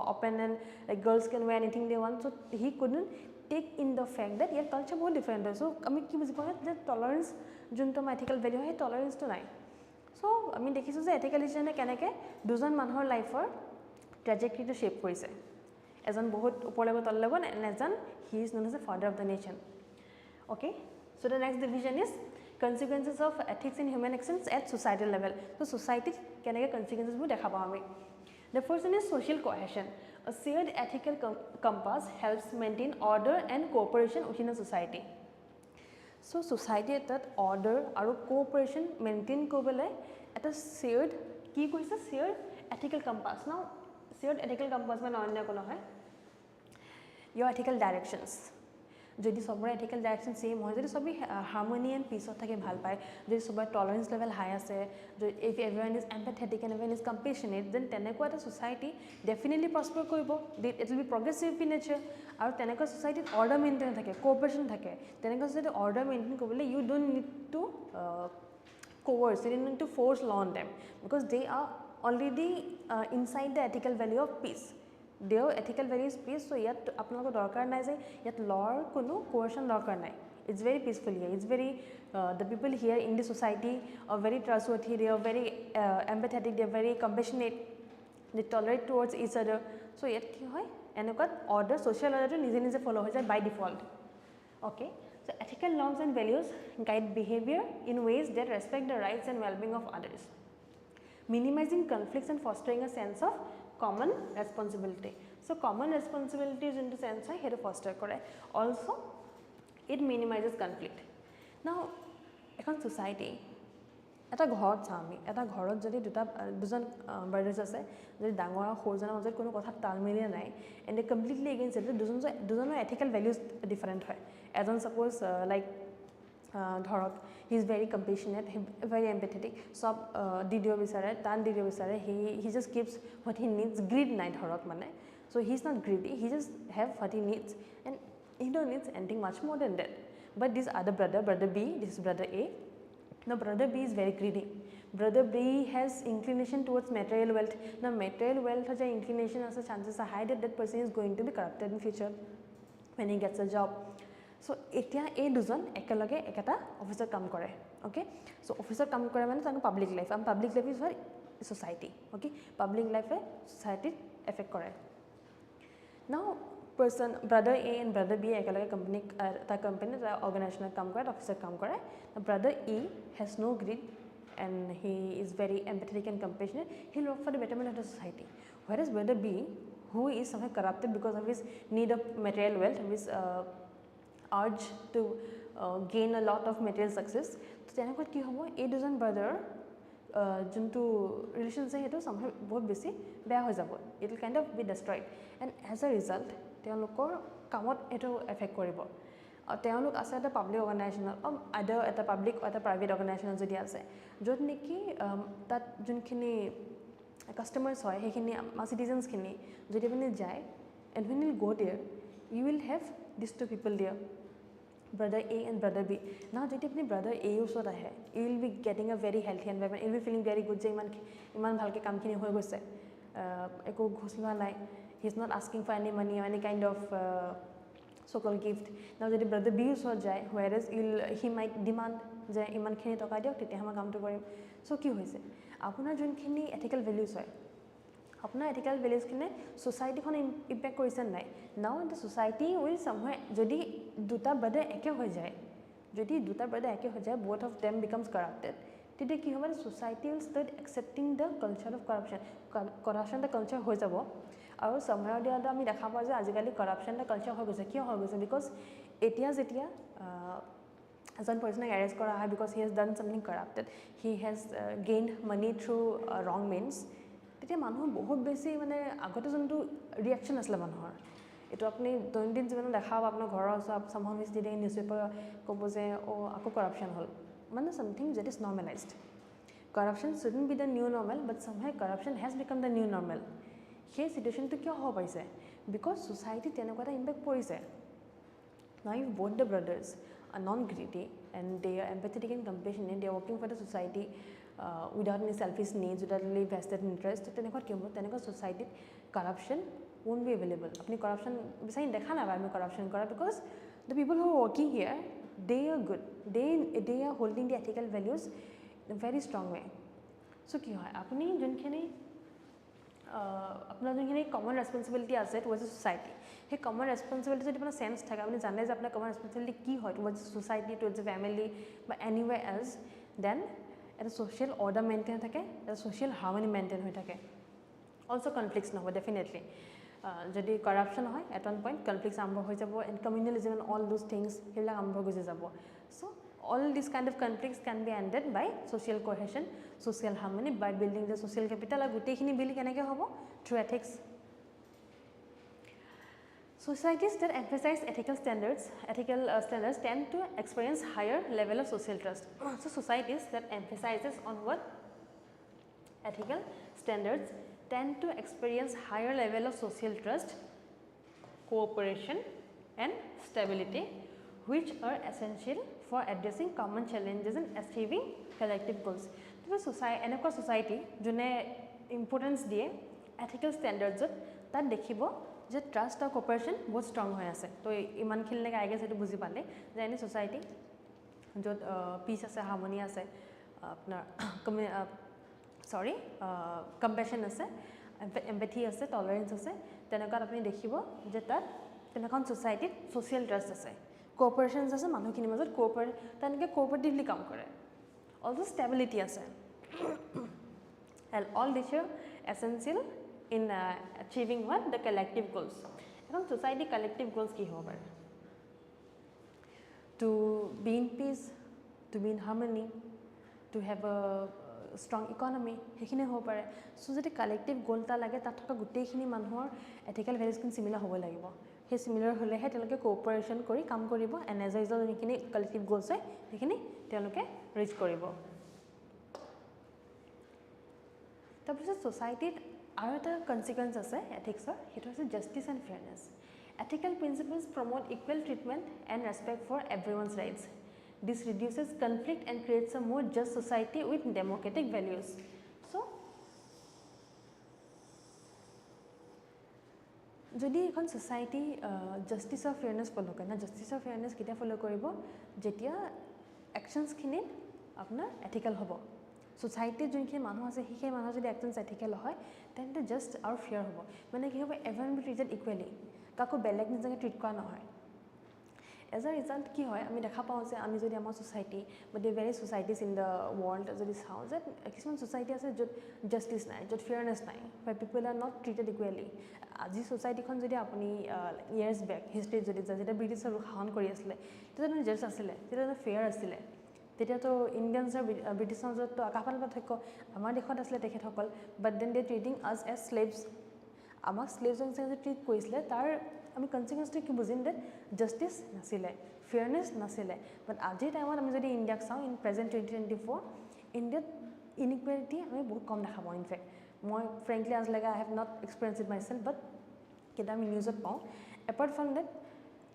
open and like girls can wear anything they want, so he couldn't take in the fact that yet culture बहुत different है. So আমি কি বুজি পাওঁ যে tolerance যোনটো ethical value হয় tolerance to নাই. So আমি দেখিছো যে ethical হিচাপে কেনেকে দুজন মানুহৰ লাইফৰ trajectory to shape কৰিছে. এজন বহুত ওপৰলৈ তললৈ গ'ল and এজন he is known as the father of the nation. Okay, so the next division is consequences of ethics in human actions at societal level. So society কেনেকে consequences বোৰ দেখা পাওঁ আমি. The first one is social cohesion. A shared ethical compass helps maintain order and cooperation within a society. So society that order or cooperation maintain kobele at a shared key is a shared ethical compass. Now shared ethical compass mein anya kono hai your ethical directions. যদি সবৰে ethical direction same হয়, যদি সবই harmony and peace থাকে ভাল পায়, যদি সবৰে tolerance level high আছে, if everyone is empathetic and everyone is compassionate, then তেনেকুৱা এটা society definitely prosper কৰিব. It will be progressive in nature. আৰু তেনেকুৱা society order maintain থাকে, cooperation থাকে. তেনেকুৱা society order maintain কৰিবলৈ you don't need to coerce, you don't need to force law on them because they are already inside the ethical value of peace. Their ethical value is peace, so yet apnalok dorkar nai je yet law kono coercion dorkar nai. It's very peaceful here. It's very the people here in the society are very trustworthy, they are very empathetic, they are very compassionate, they tolerate towards each other. So yet ki hoy enekat order social order to nije nije follow hoy jay by default. Okay, so ethical norms and values guide behavior in ways that respect the rights and well-being of others, minimizing conflicts and fostering a sense of common responsibility. So common responsibilities in the sense I here foster kore. Also it minimizes conflict. Now এখন society এটা ঘৰত চামি এটা ঘৰত যদি দুজন brothers আছে, যদি ডাঙৰ আৰু সৰুজনৰ মাজত কোনো কথা তাল মিলিয়া নাই and they completely against it, দুজনৰ ethical values different হয়. এজন suppose like ধৰক he is very compassionate, very empathetic, সব দি দিব বিচাৰে, টান দি দিব বিচাৰে, he just gives what he needs, greed নাই ধৰক মানে, so he is not greedy, he just have what he needs and he don't need anything much more than that. But this other brother B, this is brother A. Now brother B is very greedy. Brother B has inclination towards material wealth. Now material wealth has an inclination, as a chances are high that that person is going to be corrupted in future when he gets a job. So এতিয়া এই দুজন একেলগে একটা অফিসত কাম কৰে. Okay, so অফিসত কাম কৰে মানে তাক public life, and public life is society. Okay, public লাইফে society এফেক্ট কৰে. Now person brother A and brother B একেলগে company ta organization কাম কৰে, অফিসত কাম কৰে. Brother E has no greed and he is very empathetic and compassionate. He will work for the betterment of the society. Whereas brother B, who is somehow corrupted because of his need of material wealth, his urge to gain a lot of material success, তো তেনেকুৱাত কি হ'ব এই দুজন brother যোনটো relation আছে সেইটো somehow বহুত বেছি বেয়া হৈ যাব. It will kind of be destroyed and as a result তেওঁলোকৰ কামত এইটো এফেক্ট কৰিব. তেওঁলোক আছে এটা পাব্লিক অৰ্গেনাইজেশ্যনত আইদাৰ এটা পাব্লিক এটা প্ৰাইভেট অৰ্গেনাইজেশ্যনত যদি আছে, য'ত নেকি তাত যোনখিনি কাষ্টমাৰ্ছ হয় সেইখিনি চিটিজেনছখিনি যদি আপুনি যায় and when you go there you will have these two people there, brother A and brother B. Now যদি আপুনি brother A ওচৰত আহে, you will be getting a very healthy environment, you will be feeling very good যে ইমান ভালকৈ কামখিনি হৈ গৈছে, একো ঘুচ লোৱা নাই, he is not asking for any money or any kind of so-called gift. Now যদি brother B ওচৰত যায়, whereas he might demand যে ইমানখিনি টকা দিয়ক তেতিয়া মই কামটো কৰিম. So কি হৈছে আপোনাৰ যোনখিনি ethical values হয়, আপোনাৰ ethical values খিনি society-খন impact কৰিছে নাই. Now the society will somewhere যদি দুটা brother একে হৈ যায়, যদি দুটা brother একে হৈ যায়, both of them becomes corrupted, তেতিয়া কি হ'ব, society will start accepting the culture of corruption. Corruption the culture হৈ যাব আৰু somewhere the other আমি দেখা পাওঁ যে আজিকালি corruption the culture হৈ গৈছে. কিয় হৈ গৈছে? Because এতিয়া যেতিয়া এজন personক arrest কৰা হয় because he has done something corrupted, he has gained money through wrong means, তেতিয়া মানুহ বহুত বেছি মানে আগতে যোনটো ৰিয়াকশ্যন আছিলে মানুহৰ, এইটো আপুনি দৈনন্দিন জীৱনত দেখা পাব আপোনাৰ ঘৰৰ ওচৰত চামহাউ ভিজিটিং নিউজ পেপাৰ ক'ব যে আকৌ কৰাপশ্যন হ'ল মানে something that is normalized. Corruption shouldn't be the new normal, but somehow corruption has become the new normal. সেই চিটুৱেশ্যনটো কিয় হ'ব পাৰিছে বিকজ ছ'চাইটি তেনেকুৱা এটা ইম্পেক্ট পৰিছে now if both the brothers are non-greedy and they are empathetic and compassionate, they are working for the society without any selfish needs, without any vested interest, তেনেকুৱা কি হ'ব তেনেকুৱা ছ'চাইটিত corruption won't be available. আপুনি corruption বিচাৰি দেখা নাপায় আমি corruption কৰা because the people who are working here, they are good. They are holding the ethical values in a very strong way. So কি হয় আপুনি যোনখিনি আপোনাৰ যোনখিনি কমন ৰেছপনচিবিলিটি আছে টুৱাৰ্ডছ দ্য ছ'চাইটি সেই কমন ৰেছপনচিবিলিটি যদি আপোনাৰ চেঞ্চ থাকে আপুনি জানে যে আপোনাৰ কমন ৰেছপনচিবিলিটি কি হয় towards the society towards the family বা এনিৱে এলছ দেন এটা ছ'চিয়েল অৰ্ডাৰ মেইনটেইন থাকে এটা ছ'চিয়েল হাৰ্মনি মেইনটেইন হৈ থাকে অলছ' কনফ্লিক্টছ নহ'ব ডেফিনেটলি যদি কৰাপশ্যন হয় এট ওৱান পইণ্ট কনফ্লিক্টছ আৰম্ভ হৈ যাব and communalism and all those things সেইবিলাক আৰম্ভ গুচি যাব চ' all these kind of conflicts can be ended by social cohesion, social harmony, by building the social capital. And gutekhini build kenake hobo through ethics. Societies that emphasize ethical standards tend to experience higher level of social trust. So societies that emphasizes on what ethical standards tend to experience higher level of social trust, cooperation, and stability, which are essential for addressing common challenges and achieving collective goals. So society enakwa society jone importance diye ethical standards tat dekhibo je trust and cooperation बहुत strong hoy ase to iman khilne ka I guess etu buji pale je any society jot peace ase harmony ase apnar compassion ase empathy ase tolerance ase tenaka apni dekhibo je tat tenakon society social trust ase কোঅপাৰেশ্যনছ আছে মানুহখিনিৰ মাজত তেনেকৈ cooperatively কাম কৰে also' stability আছে and all this are essential in achieving what the collective goals এখন society collective goals কি হ'ব পাৰে to be in peace to be in harmony to have a strong economy সেইখিনি হ'ব পাৰে চ' যদি কালেক্টিভ গ'ল এটা লাগে তাত থকা গোটেইখিনি মানুহৰ এথিকেল ভেলিউজখিনি চিমিলাৰ হ'ব লাগিব সেই চিমিলাৰ হ'লেহে তেওঁলোকে কোঅপাৰেশ্যন কৰি কাম কৰিব এণ্ড এজ এ ৰিজাল্ট যিখিনি কালেক্টিভ গ'লছ হয় সেইখিনি তেওঁলোকে ৰিচ কৰিব তাৰপিছত ছ'চাইটিত আৰু এটা কনচিকুৱেঞ্চ আছে এথিক্সৰ সেইটো হৈছে justice and fairness ethical principles promote equal treatment and respect for everyone's rights This reduces conflict and creates a more just society with democratic values. So, যদি এখন society justice or fairness follow কৰে না justice or fairness কেতিয়া follow কৰিব যেতিয়া actions খিনিত আপোনাৰ ethical হ'ব society যোনখিনি মানুহ আছে সেই মানুহ যদি actions ethical হয় তেন্তে just আৰু fair হ'ব মানে কি হ'ব everyone will be treated equally কাকো বেলেগ নিজাকে ট্ৰিট কৰা নহয় এজ আ ৰিজাল্ট কি হয় আমি দেখা পাওঁ যে আমি যদি আমাৰ ছ'চাইটি বা the very societies in the world যদি চাওঁ যে কিছুমান ছ'চাইটি আছে য'ত জাষ্টিছ নাই য'ত ফেয়াৰনেছ নাই by people are not treated equally আজি ছ'চাইটিখন যদি আপুনি ইয়াৰ্ছ বেক হিষ্ট্ৰীত যদি যায় যেতিয়া ব্ৰিটিছৰ শাসন কৰি আছিলে তেতিয়া জাষ্ট আছিলে তেতিয়া ফেয়াৰ আছিলে তেতিয়াতো ইণ্ডিয়ানছ আৰু ব্ৰিটিছৰ মাজততো আকাশ পাৰ্থক্য আমাৰ দেশত আছিলে তেখেতসকল বাট দেন দে ট্ৰিটিং আছ এজ শ্লেভছ আমাক শ্লেভছক যে ট্ৰিট কৰিছিলে তাৰ আমি কনচিকুৱেঞ্চটো কি বুজিম ডেট জাষ্টিছ নাছিলে ফেয়াৰনেছ নাছিলে বাট আজিৰ টাইমত আমি যদি ইণ্ডিয়াক চাওঁ ইন প্ৰেজেণ্ট 2024 ইণ্ডিয়াত ইনইকুৱেলিটি আমি বহুত কম দেখা পাওঁ ইনফেক্ট মই ফ্ৰেংকলি আজিলৈকে I have not experience it myself but কেতিয়া আমি নিউজত পাওঁ এপাৰ্ট ফ্ৰম ডেট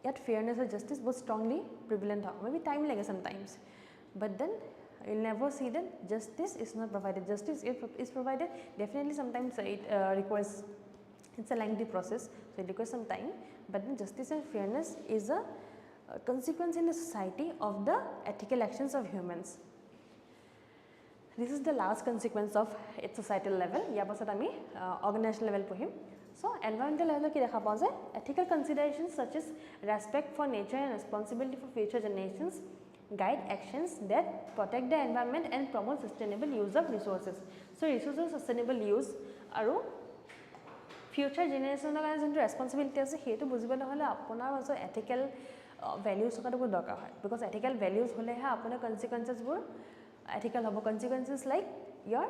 ইয়াত ফেয়াৰনেছ আৰু জাষ্টিছ বহুত ষ্ট্ৰংলি প্ৰিভিলেণ্ট হয় মে বি টাইম লাগে sometimes but then you'll never see that justice is not provided justice is provided definitely sometimes it requires it's a lengthy process so it requires some time but then justice and fairness is a consequence in the society of the ethical actions of humans this is the last consequence of its societal level ইয়াৰ পাছত আমি organizational level পঢ়িম so environmental level কি দেখা পাওঁ যে ethical considerations such as respect for nature and responsibility for future generations guide actions that protect the environment and promote sustainable use of resources so resources sustainable use আৰু future generation ৰ কাৰণে যোনটো responsibility আছে সেইটো বুজিবলৈ হ'লে আপোনাৰ মাজত এথিকেল ভেলিউজ থকাটো বহুত দৰকাৰ হয় বিকজ এথিকেল ভেলিউজ হ'লেহে আপোনাৰ কনচিকুৱেঞ্চেছবোৰ এথিকেল হ'ব consequences like you are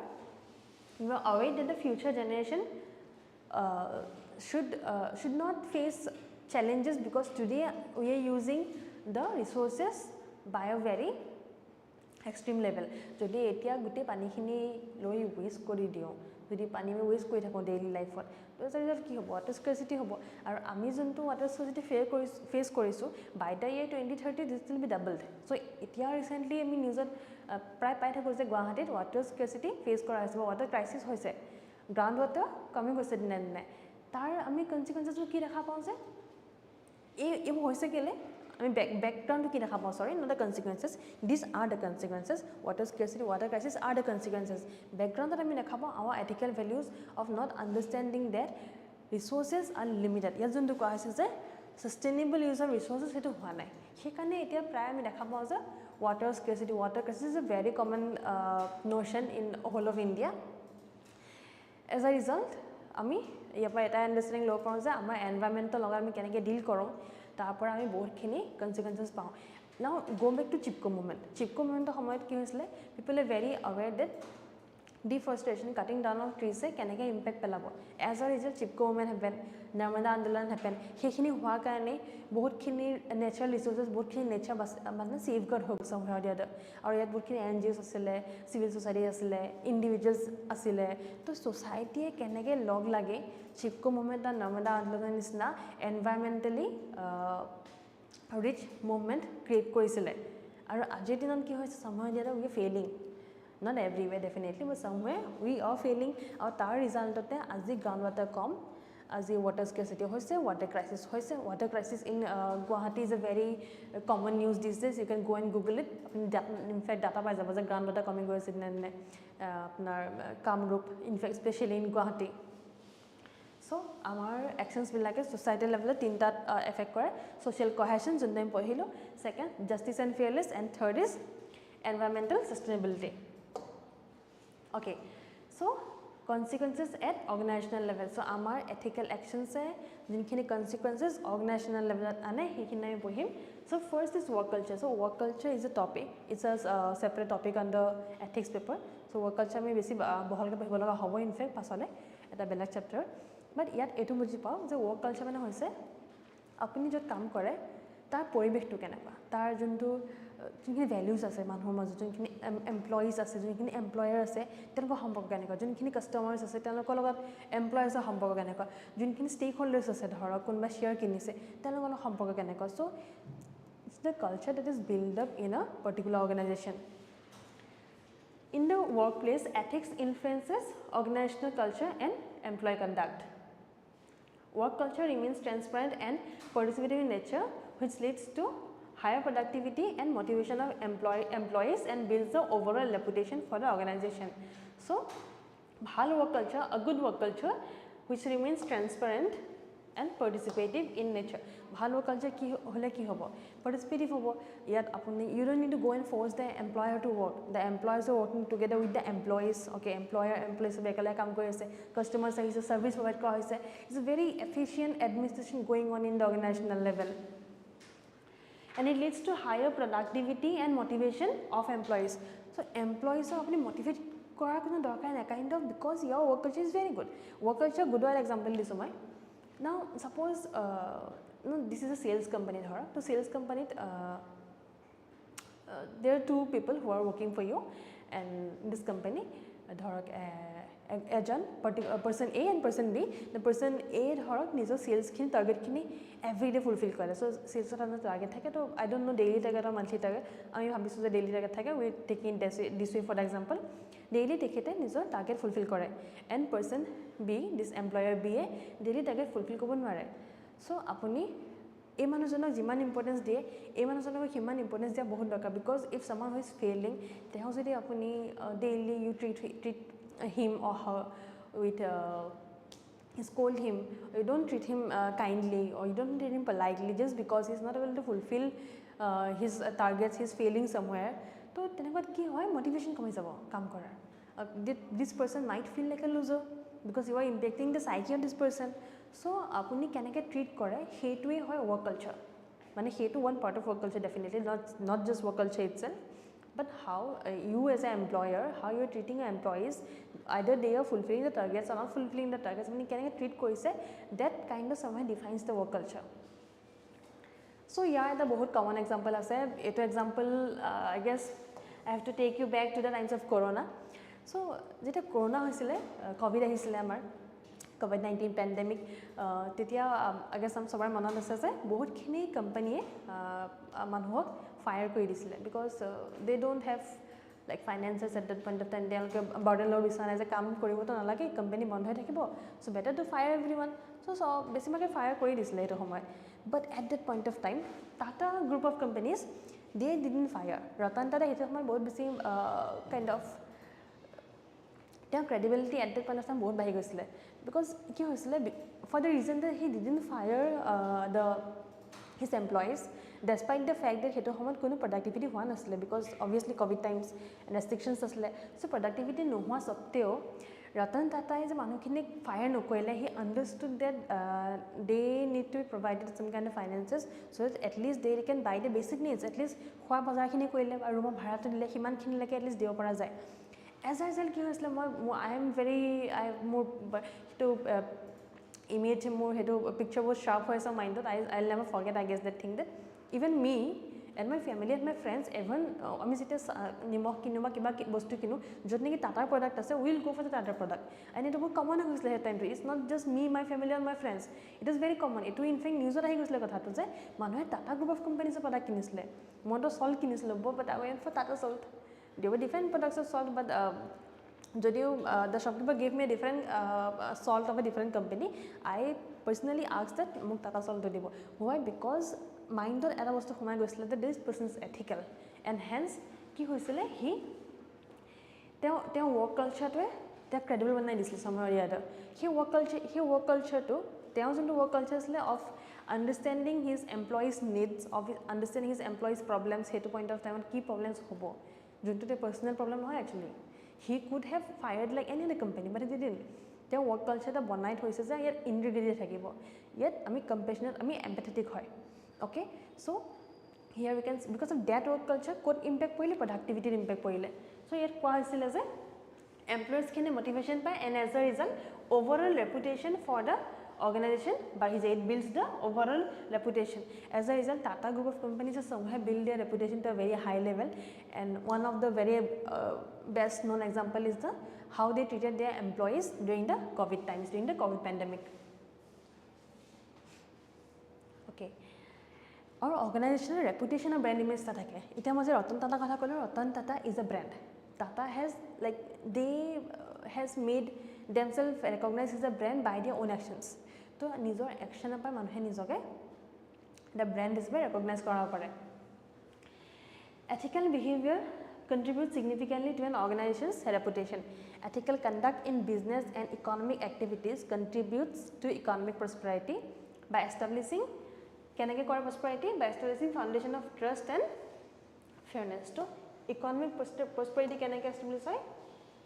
aware that the future generation should not face challenges because today we are using the resources by a very extreme level. Jodi etia gutte pani khini loi waste kori dio, jodi pani me waste kori thako daily life ot, to as a result ki hobo, water scarcity hobo. Aru ami jontu water scarcity face korisu, by the year 2030 this will be doubled. So etia recently ami news ot pray pai thako je Guwahati water scarcity face kora ase, water crisis hoise, ground water coming hoise dine dine. Tar ami consequences ki dekha pau je e hoise kele I mean background ki dekha pau, sorry, not the consequences, these are the consequences. Water scarcity, water crisis are the consequences. Background that I mean dekha pau our ethical values of not understanding that resources are limited. Yar jontu koa hoise je sustainable use of resources hetu hoa nai, hekane etia pray ami dekha pau je water scarcity, water crisis is a very common notion in whole of India. As a result আমি ইয়াৰ পৰা এটা আন্ডাৰষ্টেণ্ডিং লব পাৰোঁ যে আমাৰ এনভাইৰনমেণ্টৰ লগত আমি কেনেকৈ ডিল কৰোঁ, তাৰ পৰা আমি বহুতখিনি কনচিকুৱেঞ্চেছ পাওঁ। Now go back to Chipko movement. Chipko মুভমেণ্টৰ সময়ত কি হৈছিলে, people are very aware that deforestation, cutting down of trees কেনেকৈ ইম্পেক্ট পেলাব। As a result Chipko movement happen, Narmada আন্দোলন হেপেন, সেইখিনি হোৱাৰ কাৰণে বহুতখিনি নেচাৰেল ৰিচোৰ্চেছ, বহুতখিনি নেচাৰ মানে ছেফগাৰ্ড হৈ গৈছে হোৱাৰ দিয়াত। আৰু ইয়াত বহুতখিনি NGOs আছিলে, চিভিল ছ'চাইটি আছিলে, ইণ্ডিভিজুৱেলছ আছিলে। তো ছ'চাইটিয়ে কেনেকৈ লগ লাগি চিপকো মুভমেণ্ট আৰু নৰ্মদা আন্দোলনৰ নিচিনা এনভাইৰনমেণ্টেলি ৰিচ মুভমেণ্ট ক্ৰিয়েট কৰিছিলে। আৰু আজিৰ দিনত কি হৈছে, সময় দিয়াত we are failing, not everywhere definitely, but somewhere we are failing. Our tar result আজি groundwater কম, আজি water scarcity hoise, water crisis hoise. Water crisis in Guwahati is a very common news these days. You can go and Google it. In fact data pai jabo je groundwater coming hoise nene apnar Kamrup, in fact especially in Guwahati. So our actions bilake societal level tinta affect kore, social cohesion jonne ami pohilo, second justice and fairness, and third is environmental sustainability. Okay, so consequences at organizational level. So our ethical actions hai jinkhini consequences organizational level ane hekhini ami pohim. So first is work culture. So work culture is a topic, it's a separate topic on the ethics paper. So work culture ami besi boholke pahibo laga hobo in fact pasale eta belag chapter, but yat etu buji pao je work culture mane hoise apuni jot kaam kore tar poribek tu kenaka, tar jontu যোনখিনি values আছে মানুহৰ মাজত, যোনখিনি employees আছে, যোনখিনি এমপ্লয়াৰ আছে তেওঁলোকৰ সম্পৰ্ক কেনেকুৱা, যোনখিনি কাষ্টমাৰ্ছ আছে তেওঁলোকৰ লগত এমপ্লয়াৰ্ছৰ সম্পৰ্ক কেনেকুৱা, যোনখিনি ষ্টেক হোল্ডাৰ্ছ আছে ধৰক কোনোবা শ্বেয়াৰ কিনিছে তেওঁলোকৰ লগত সম্পৰ্ক কেনেকুৱা। So' it's the culture that is build up in a particular organization. In the work place ethics influences organizational culture and employ conduct. Work culture remains transparent and participative in nature, which leads to higher productivity and motivation of employees and builds the overall reputation for the organization. So, bhal work culture, a good work culture which remains transparent and participative in nature. Bhal work culture ki hole ki hobo, participative hobo. Yat apuni you don't need to go and force the employer to work. The employers are working together with the employees. Okay, employees bekala kaam kori ase, customer service provide kora hoise. It's a very efficient administration going on in the organizational level. And it leads to higher productivity and motivation of employees. So employees are apni motivate kora kono dorkar na, kind of, because your work culture is very good. Work culture good one example disu mai. Now suppose no, this is a sales company dhara, to sales company there are two people who are working for you, and in this company dharak ejon person A and person B. The person A dharak nijor sales khini target khini every day fulfill kore. So sales ot amar target thake, to I don't know daily target or monthly target, ami bhabisu je daily target thake, we taking this way for example, daily tekhete nijor target fulfill kore, and person B, this employer B e daily target fulfill kobo nware. So apuni এই মানুহজনক যিমান importance দিয়ে এই মানুহজনক সিমান importance দিয়া বহুত দৰকাৰ, because if someone is failing তেও যদি আপুনি daily you treat him or her with scold him, you don't treat him kindly, or you don't treat him politely just because he is not able to fulfill his targets, he is failing somewhere. So tenekot ki hoy motivation kami jabo kaam korar. This person might feel like a loser because you are impacting the psyche of this person. So apuni keneke treat kore heitue hoy work culture, mane heitu one part of work culture definitely, not just work culture itself. but how you as an employer, how you are treating your employees, either they are fulfilling the targets or not fulfilling the targets, I mean can I treat koise, that kind of somewhere defines the work culture. So yeah, the bahut common example ase eto example I guess I have to take you back to the times of corona. So jeta corona hoisile covid ahisile amar COVID-19 pandemic, tetia I guess sabar manot ase je bahut khini company manuhok fire kori disile because they don't have like finances at that point of time, they burden load bisana je kaam koribo to nalage, company bond hoy thakibo, so better to fire everyone. So basically fire kori disile eto homoy. But at that point of time, Tata group of companies, they didn't fire. Ratan Tata eto homoy bahut besi kind of their credibility at that point of time bahut bahi goisile, because ki hoisile for the reason that he didn't fire his employees despite the fact that heto homoyt kono productivity howa nasile, because obviously covid times and restrictions asile, so productivity no howa sotteo Ratan Tata is a manukhini fire nokoile. He understood that they need to be provided some kind of finances so that at least they can buy the basic needs, at least khwa bazar khini koile aru room bhara to dile himan khini leke at least deo para jay. As a result ki hoisle I am very more to image more hetu picture was sharp hoise mind that I'll never forget I guess that thing that even me and my family and my friends, even ami jete nimok kinu ba kiba bostu kinu jot neki Tata product ase, we will go for the Tata product, and it was common hoisle he time to, it's not just me, my family and my friends, it is very common. It in fact news ahi goisle kotha to je manuhe Tata group of companies product kinisle, moi to salt kinisle but I went for Tata salt. They were different products of salt, but the shopkeeper gave me a different salt of a different company, I personally asked that muk Tata salt to dibo. Why? Because mind or era was to homai goisle that this person is ethical, and hence ki hoisile he their work culture to they credible banai disle somewhere or the other. He work culture to their into work culture of understanding his employees needs, of understanding his employees problems, hetu point of time key problems hobo junto the personal problem no actually. He could have fired like any other company, but he didn't. Their work culture the one night hoise je yet ingredient thakibo, yet ami compassionate, ami empathetic hoy. Okay, so here we can, because of that work culture could impact poile productivity impact poile. So yet kwa hoisile je employees khine motivation pae, and as a result overall reputation for the organization bahije, it builds the overall reputation. As a result Tata group of companies somehow build their reputation to a very high level, and one of the very best known example is the how they treated their employees during the COVID times, during the COVID pandemic. Okay, our organizational reputation and brand image ta thake. Eta moi je Ratan Tata kotha kolo, Ratan Tata is a brand. Tata has like they has made themselves recognized as a brand by their own actions. So nijor action apar manuhe nijoke the brand is recognize kora pare. Ethical behavior contributes significantly to an organization's reputation. Ethical conduct in business and economic activities contributes to economic prosperity by establishing prosperity by establishing foundation of trust and fairness. So economic prosperity establish hoy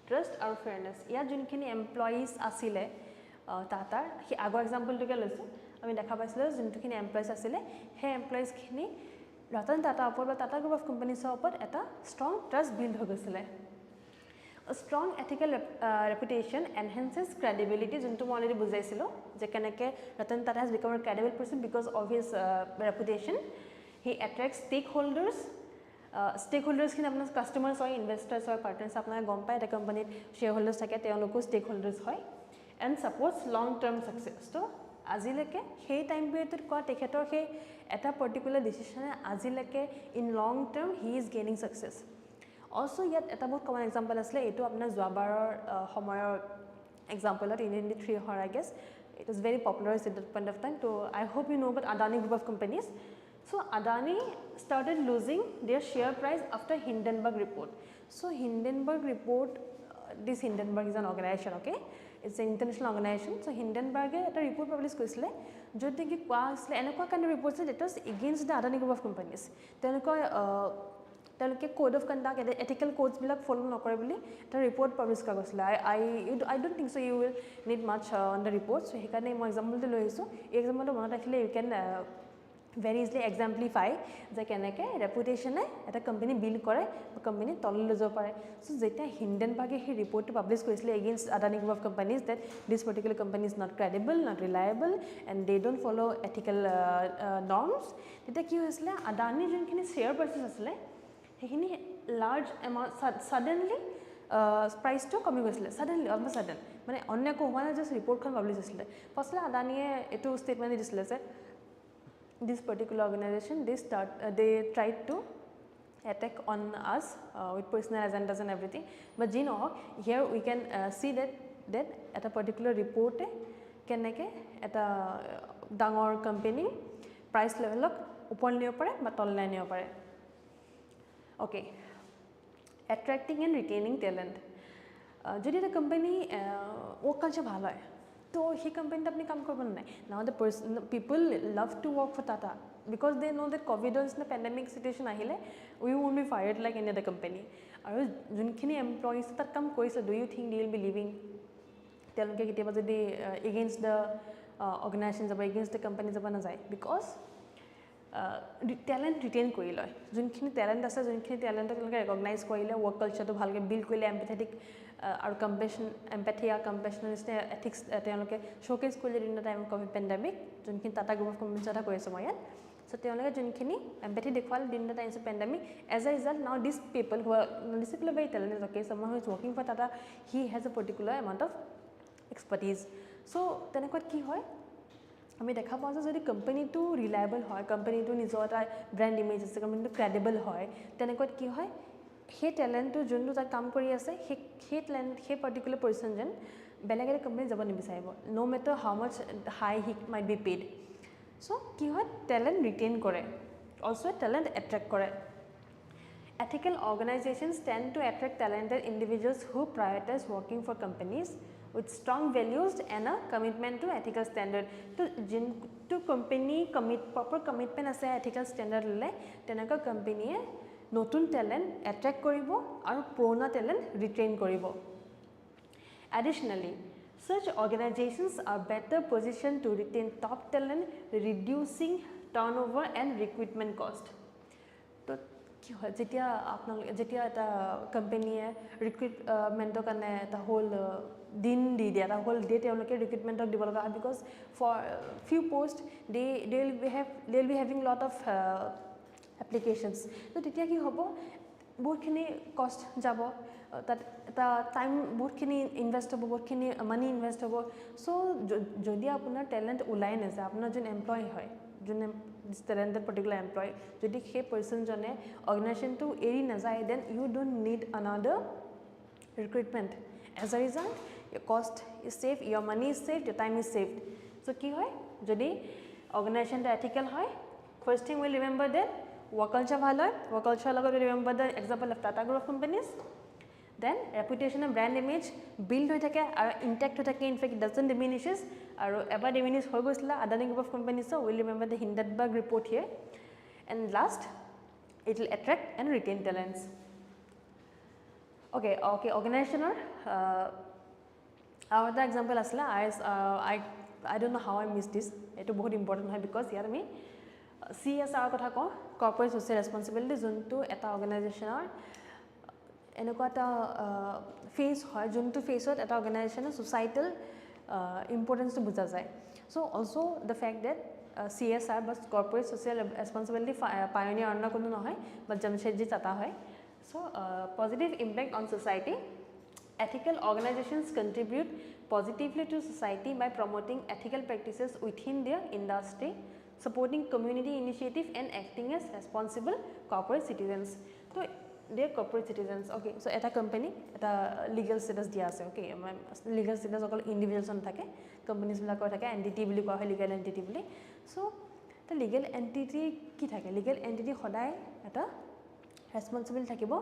trust or fairness. Ya junkhini employees asile Tata he agor example to ke loisu ami dekha paisile junkhini employees asile he employees khini Ratan Tata upor ba Tata group of companies upor eta strong trust build ho goisile. A strong ethical reputation enhances credibility. Juntu moi already bujaisilo je keneke Ratan Tata has become a credible person because of his reputation. He attracts stakeholders. Stakeholders khini apnar customers hoy, investors hoy, partners apnar gom pai eta company shareholders thake teoloko stakeholders hoy, and supports long term success. So azileke he time period ko tekhetor he eta particular decision azileke in long term he is gaining success. Also yet eta bahut common example asle etu apnar joabar homoyor example at in 3 hor I guess it was very popular at that point of time. So I hope you know about Adani group of companies. So Adani started losing their share price after Hindenburg report. So Hindenburg report, this Hindenburg is an organization, okay, it's an international organization. So Hindenburg a report published koisile jot ki kwa asle enakwa kind of reports that was against the Adani group of companies. Teloke code of conduct, ethical codes bilak follow nokore boli ta report publish kara goisile. I don't think so you will need much on the report. So hekane moi example to loi asu. Example to monot rakhile you can very easily exemplify যে কেনেকে ৰেপুটেশ্যনে এটা company build কৰে company তললৈ যাব পাৰে so যেতিয়া হিন্ডেনবাৰ্গে সেই ৰিপৰ্টটো পাব্লিছ কৰিছিলে against Adani group of companies that this particular company is not credible not reliable and they don't follow' ethical norms তেতিয়া কি হৈছিলে আদানী যোনখিনি শ্বেয়াৰ পাৰ্চেছ আছিলে সেইখিনি লাৰ্জ এমাউণ্ট ছাডেনলি প্ৰাইচটো কমি গৈছিলে ছাডেনলি অলমষ্ট ছাডেন মানে অন্য একো হোৱা নাই জাষ্ট ৰিপৰ্টখন পাব্লিছ হৈছিলে ফাৰ্ষ্টলে আদানীয়ে এইটো ষ্টেটমেণ্ট দিছিলে যে this particular organization they tried to attack on us with personal agendas and everything but you know here we can see that at a particular report keneke eta dangor company price level ok upor niyo pare ba tol niyo pare okay attracting and retaining talent jodi eta company work culture bhalo hoy तो ही company अपनी काम करब ना now the people love to work for Tata because they know that covid in the pandemic situation आहिले we won't be fired like any other company और जोनखिनि employees तार काम কৰিছে do you think they will be living तेलके केতিয়াবা যদি against the organization যাব एगेंस्ट द कंपनी যাব না যায় बिकॉज टैलेंट रिटेन কৰি লয় যোনখিনি ট্যালেন্ট আছে যোনখিনি ট্যালেন্টক তেওঁলোকে ৰেকগনাইজ কৰিলে ওয়াৰ্ক কালচাৰটো ভালকে বিল্ড কৰিলে এম্প্যাথেটিক আৰু কম্পেশন এম্প্যাথি আৰু কম্পেশনিষ্ট এথিক্স তেওঁলোকে শোকেজ কৰিলে in the time of Covid pandemic যোনখিনি টাটা গ্ৰুপ অফ কোম্পানীজ এটা কৰিছে মই ইয়াত সো তেওঁলোকে যোনখিনি এম্প্যাথি দেখুৱাল in the times of pandemic as a result now this people who are very talented okay someone who is working for Tata he has a particular amount of expertise so তেনেকুৱা কি হয় আমি দেখা পাওঁ যে যদি কোম্পানীটো ৰিলায়েবল হয় কোম্পানীটো নিজৰ এটা ব্ৰেণ্ড ইমেজ আছে কোম্পানীটো ক্ৰেডিবল হয় তেনেকুৱা কি হয় সেই ট্যালেন্টটো যোনটো তাত কাম কৰি আছে সেই ট্যালেন্ট সেই পাৰ্টিকুলাৰ পাৰ্সন যেন বেলেগ এটা কোম্পানী যাব নিবিচাৰিব no matter how much high he might be paid so কি হয় ট্যালেন্ট ৰিটেইন কৰে অলসো ট্যালেন্ট এট্ৰেক্ট কৰে ethical organizations tend to attract talented individuals who prioritize working for companies with strong values and a commitment to ethical standard to company proper commitment ase ethical standard lele tenaka company e notun talent attract koribo aru purana talent retain koribo additionally such organizations are better positioned to retain top talent reducing turnover and recruitment cost to কি হয় যেতিয়া আপোনালোকে যেতিয়া এটা কোম্পানীয়ে ৰিক্ৰুটমেণ্টৰ কাৰণে এটা whole দিন দি দিয়ে এটা হোল ডে তেওঁলোকে ৰিক্ৰুটমেণ্টক দিব লগা হয় because for few post they will be having lot of applications তো তেতিয়া কি হ'ব বহুতখিনি কষ্ট যাব তাত এটা টাইম বহুতখিনি ইনভেষ্ট হ'ব বহুতখিনি মানি ইনভেষ্ট হ'ব চ' যদি আপোনাৰ টেলেণ্ট ওলাই নাযায় আপোনাৰ যোন এমপ্লয় হয় যোনে talented particular employee যদি সেই person জনে organization to eri na jay then you don't need another recruitment as a result your cost is saved your money is saved your time is saved so ki hoy jodi organization ta ethical hoy first thing we remember that work culture bhal hoy work culture logot remember the example of Tata group of companies then reputation and brand image build hoy thake aru intact hoy thake in fact it doesn't diminishes aru ever diminish hoy goisla Adani group of companies so we'll remember the Hindenburg report here and last it will attract and retain talents okay organizational our the example asla I don't know how I missed this eto bahut important hoy because here me CSR kotha ko corporate social responsibility juntu eta organizational এনেকুৱা এটা phase হয় যোনটো ফেজত এটা অৰ্গেনাইজেশ্যনৰ societal ইম্পৰ্টেন্সটো বুজা যায় so also the fact that CSR বা corporate social responsibility পায়োনিয়াৰ অন্য কোনো নহয় বাট জামশেদজি টাটা হয় so positive impact on society ethical organizations contribute positively to society by promoting ethical practices within their industry supporting community initiative and acting as responsible corporate citizens so they corporate citizens okay so eta company eta legal status dia ase okay legal status okol individuals on thake companies bila koi thake entity bili koa hoy legal entity bili so the legal entity ki thake legal entity hodai eta responsible thakibo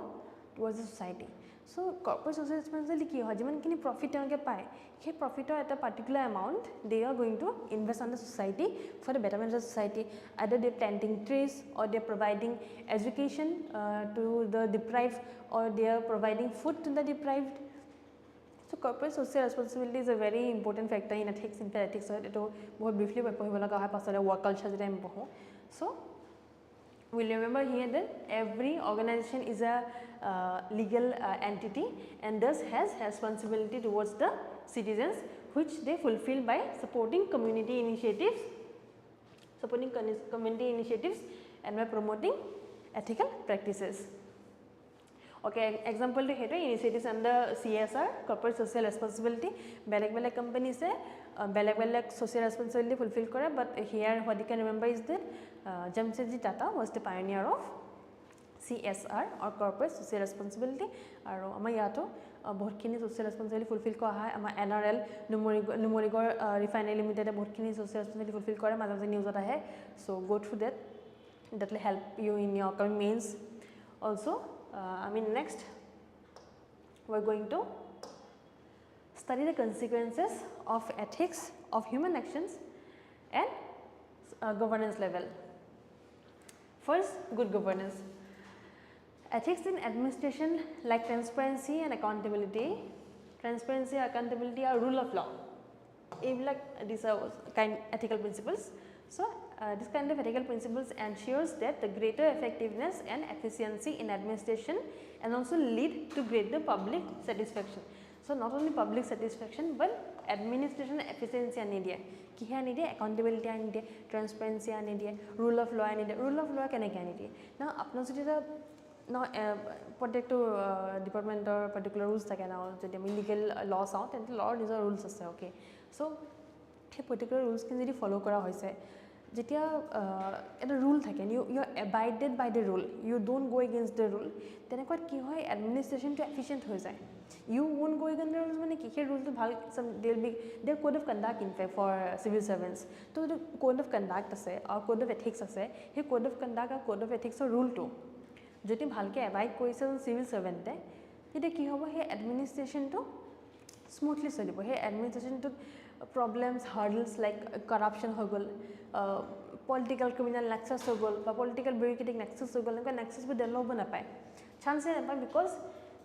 towards the society so corporate social responsibility ki hoy jiman kini profit তেওঁলোকে পায় সেই প্ৰফিটৰ এটা particular amount they are going to invest on the society for the betterment of the society either they planting trees or they are providing education to the deprived or they are providing food to the deprived so So corporate social responsibility is a very important factor in ethics. In fact, ethics it बहुत briefly पढ़िब लगा है पासले work culture जैसे हम पढ़ो. So we'll remember here that every organization is a legal entity and thus has responsibility towards the citizens, which they fulfill by supporting community initiatives and by promoting ethical practices. Okay, example to here initiatives under CSR, corporate social responsibility. Beleg companies say beleg social responsibility fulfill kore, but here what you can remember is that Jamshedji Tata was the pioneer of CSR or corporate social responsibility. Aro ama yato bahut khini social responsibility fulfill kora hai. Ama NRL Numorigor Refinery Limited bahut khini social responsibility fulfill kore. Majaje news ata hai. So go through that. That will help you in your coming mains. Also, next we are going to study the consequences of ethics of human actions and governance level. First, good governance. Ethics in administration like transparency and accountability. Transparency, accountability are rule of law. These are ethical principles. So, this kind of ethical principles ensures that the greater effectiveness and efficiency in administration and also lead to greater public satisfaction. So, not only public satisfaction but administration efficiency anidiye. Ki hai anidiye? Accountability anidiye, transparency anidiye, rule of law anidiye. Rule of law keneke anidiye? Now, apna jodi now protect to department or particular rules thake na jodi ami legal laws out and law is a rules ase. Okay, so he particular rules kin jodi follow kora hoise jetia eta rule thake you are abided by the rule, you don't go against the rule, tenekot ki hoy administration to efficient hoy jay. You won't go against the rules mane ki he rule to bhal some there will be their code of conduct in fact for civil servants. So the code of conduct ase or code of ethics ase, he code of conduct or code of ethics or rule to যদি ভালকে abide কৰিছে civil সাৰ্ভেন্টে এটা কি হ'ব হে এডমিনিষ্ট্ৰেশন to smoothly চলিব হে এডমিনিষ্ট্ৰেশন two প্ৰবলেমস হাৰ্ডলস like কৰাপশন হৈ গল পলিটিক্যাল ক্ৰিমিনাল নেক্সাস হৈ গল বা পলিটিক্যাল বিউৰোক্ৰেটিক নেক্সাস হৈ গল এনেকুৱা নেক্সাস বি ডেভেলপ হ'ব নাপায় চান্সে নাপায় because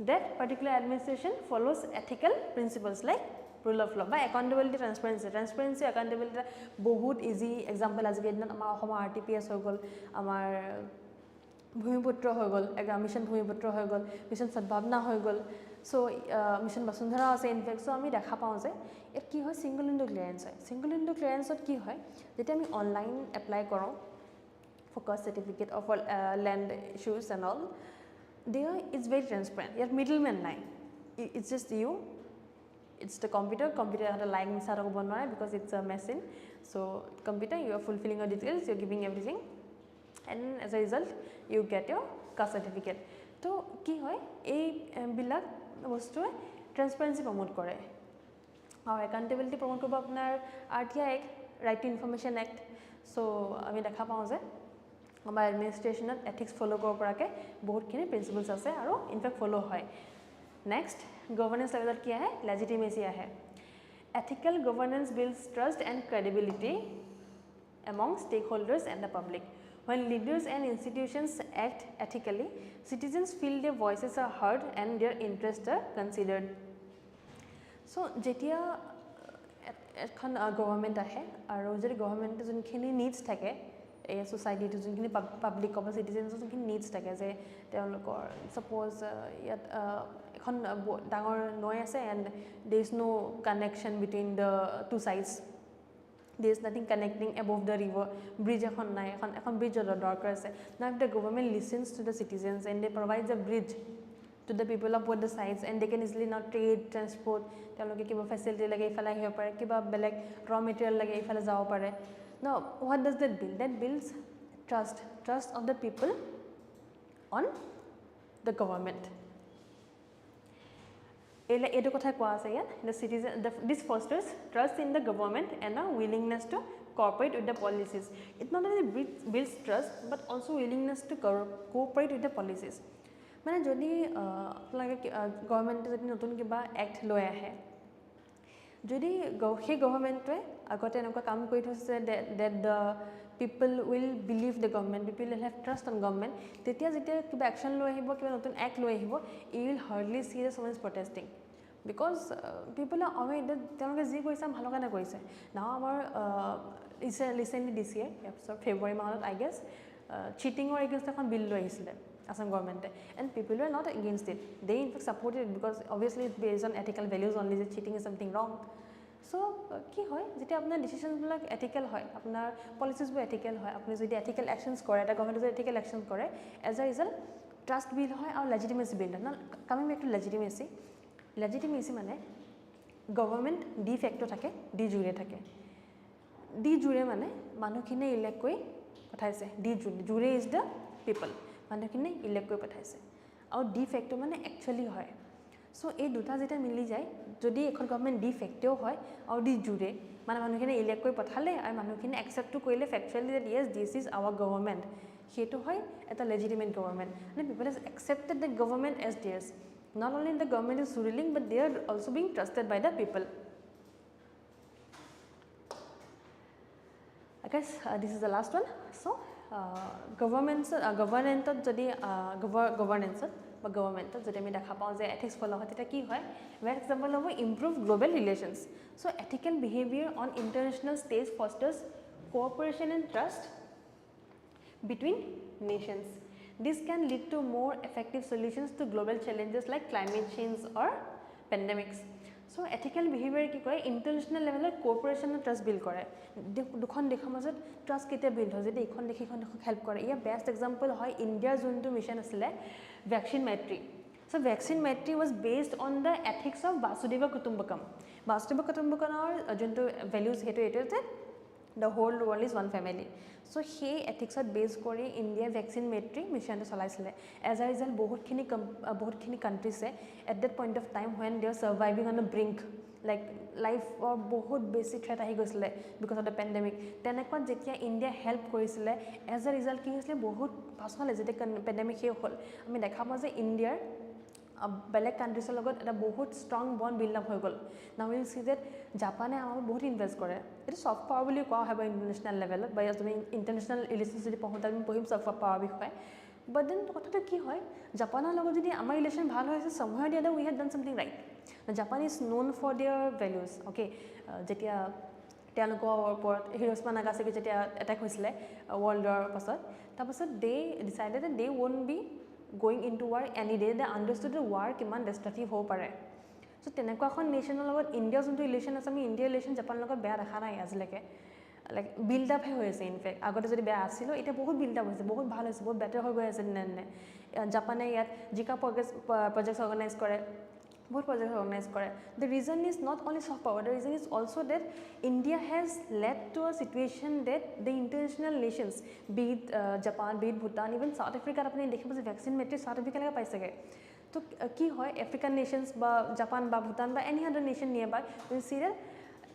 that particular administration follows ethical principles like rule of law by accountability transparency accountability বহুত ইজি এক্সাম্পল আজি কেইদিন আমাৰ অসম RTPS হৈ গল আমাৰ ভূমিপুত্ৰ হৈ গল মিশন ভূমিপুত্ৰ হৈ গল মিশন সদ্ভাৱনা হৈ গল সো মিশন বসুন্ধৰা আছে ইনফেক্ট সো আমি দেখা পাওঁ যে এত কি হয় সিঙ্গল উইন্ডো ক্লিয়ারেন্স হয় সিঙ্গল উইন্ডো ক্লিয়ারেন্সত কি হয় যেতিয়া আমি অনলাইন এপ্লাই কৰোঁ focus certificate of land issues and all there it's very transparent yet middleman nai it's just you it's the computer had a line inside of banana because it's a machine so computer you are fulfilling your details you're giving everything and as a result you get your caste certificate to ki hoy ei bilak bostu transparency promote kore aur accountability promote korba apnar RTI act right to information act so ami dekha pao je আমাৰ এডমিনিষ্ট্ৰেশ্যনত ethics ফলো কৰিব পৰাকে বহুতখিনি principles আছে আৰু in fact ফলো হয় next governance লেভেলত কি আহে লেজিটিমেচি আহে ethical governance builds trust and credibility among stakeholders and the public when leaders and institutions act ethically citizens feel their voices are heard and their interests are considered so jetia এখন government আহে আৰু যদি গভৰ্নমেন্টে যোনখিনি needs থাকে এই society যোনখিনি public কম citizens যোনখিনি needs থাকে যে তেওঁলোকৰ সাপোজ ইয়াত এখন ডাঙৰ নৈ আছে and there is no connection between the two sides there is nothing connecting above the river bridge এখন নাই এখন bridge দৰকাৰ আছে now if the government listens to the citizens and they provides a bridge to the people of both the sides and they can easily now trade transport তেওঁলোকে কিবা facility লাগে ইফালে আহিব পাৰে কিবা বেলেগ ৰ মেটেৰিয়েল লাগে ইফালে যাব পাৰে now what does that build that builds trust of the people on the government eto kotha koa ase yan the citizen this fosters trust in the government and a willingness to cooperate with the policies it not only builds trust but also willingness to cooperate with the policies মানে যদি আপোনালোকে গভৰ্নমেণ্টে যদি নতুন কিবা act লৈ আহে যদি সেই গভৰ্নমেণ্টে আগতে এনেকুৱা কাম কৰি থৈছে that the people will believe the government people will have trust on government তেতিয়া যেতিয়া কিবা action লৈ আহিব কিবা নতুন act লৈ আহিব you will hardly see the someone is protesting because people are aware that তেওঁলোকে যি কৰিছে ভালৰ কাৰণে কৰিছে নাও আমাৰ ৰিচেণ্টলি দিছ ইয়েৰ ফেব্ৰুৱাৰী মাহত আই গেছ চিটিঙৰ এগেইনষ্ট এখন বিল লৈ আহিছিলে আসাম গভৰ্ণমেণ্টে and people are not against it they in fact supported it because obviously it based on ethical values only যে cheating is something wrong so' কি হয় যেতিয়া আপোনাৰ ডিচিশ্যনবিলাক এথিকেল হয় আপোনাৰ পলিচিছবোৰ এথিকেল হয় আপুনি যদি এথিকেল একশ্যনছ কৰে এটা গভৰ্ণমেণ্টে যদি এথিকেল একশ্যন কৰে as a result trust build হয় আৰু লেজিটিমেচি বিল্ড হয় কামিং বেক টু লেজিটিমেচি মানে গভৰ্ণমেণ্ট ডি ফেক্টো থাকে ডি জুৰে থাকে ডি জুৰে মানে মানুহখিনিয়ে ইলেক্ট কৰি পঠাইছে ডি জুৰে ইজ দ্য পিপল মানুহখিনিয়ে ইলেক্ট কৰি পঠাইছে আৰু ডি ফেক্টো মানে একচুৱেলি হয় চ' এই দুটা যেতিয়া মিলি যায় যদি এখন গভৰ্ণমেণ্ট ডি ফেক্টেও হয় আৰু ডি জুৰে মানে মানুহখিনি ইলেক্ট কৰি পঠালে আৰু মানুহখিনি একচেপ্টটো কৰিলে ফেকচুৱেলি যে yes this is our government সেইটো হয় এটা লেজিটিমেট গভৰ্ণমেণ্ট মানে people has accepted the government as theirs not only the government is ruling but they are also being trusted by the people. I guess this is the last one. So governance যদি governance বা government যদি আমি দেখা পাওঁ যে ethics follow হয় তেতিয়া কি হয় where example হ'ব improve global relations so ethical behavior on international stage fosters cooperation and trust between nations. This can lead to more effective solutions to global challenges like climate change or pandemics. So ethical behavior কি কৰে international level cooperation and trust build কৰে দুখন দেশৰ মাজত trust কেতিয়া build হয় যদি এখন দেখি এখন হেল্প কৰে ইয়াৰ বেষ্ট এক্সাম্পল হয় ইণ্ডিয়াৰ যোনটো মিছন আছিলে vaccine মেট্ৰি so vaccine maitri was based on the ethics of Vasudhaiva Kutumbakam যোনটো values হেতু যে the whole world is one family so সেই ethicsত বেস কৰি ইণ্ডিয়া ভ্যাকচিন মেট্ৰি মিছনটো চলাইছিলে এজ আ ৰিজাল্ট বহুতখিনি কান্ট্ৰিছে at that point of time when they are surviving on a brink like life or বহুত বেছি থ্ৰেট আহি গৈছিলে বিকজ অফ দ্য পেণ্ডেমিক তেনেকুৱাত যেতিয়া ইণ্ডিয়া হেল্প কৰিছিলে এজ আ ৰিজাল্ট কি হৈছিলে বহুত পাছলে যেতিয়া পেণ্ডেমিক শেষ হ'ল আমি দেখা পাওঁ যে ইণ্ডিয়াৰ বেলেগ কান্ট্ৰিজৰ লগত এটা বহুত ষ্ট্ৰং বণ্ড বিল্ড আপ হৈ গ'ল নাও উইল সি ডেট জাপানে আমাক বহুত ইনভেষ্ট কৰে এইটো ছফ্ট পাৱাৰ বুলি কোৱা হয় বা ইণ্টাৰনেশ্যনেল লেভেলত বা তুমি ইণ্টাৰনেশ্যনেল ৰিলেশ্যনছ যদি পঢ়োঁতে আমি পঢ়িম ছফ্ট পাৱাৰ বিষয়ে বাট দেন কথাটো কি হয় জাপানৰ লগত যদি আমাৰ ৰিলেশ্যন ভাল হৈ আছে সময় দি we had done something right Japan is known for their values okay যেতিয়া তেওঁলোকৰ ওপৰত হিৰোশ্মা নাগাচাকি যেতিয়া এটেক হৈছিলে ৱৰ্ল্ড ৱাৰ পাছত তাৰপাছত দে decided De ওৱন্ট B going into war any day they understood the war kiman destructive ho pare so tenekwa khon national logot india junto relation ase ami india relation japan logot beya rakha nai azleke like build up hoyese in fact agote jodi beya asilo eta bahut build up hoyese bahut bhal hoyese bahut better hoy goyase nene japane yat jika projects organize kore बहुत projects organize kore the reason is not only soft power the reason is also that India has led to a situation that the international nations be it Japan be it Bhutan even South Africa apni dekhibo je vaccine matrix South Africa laga paisage to ki hoy African nations ba Japan ba Bhutan ba any other nation nearby we see that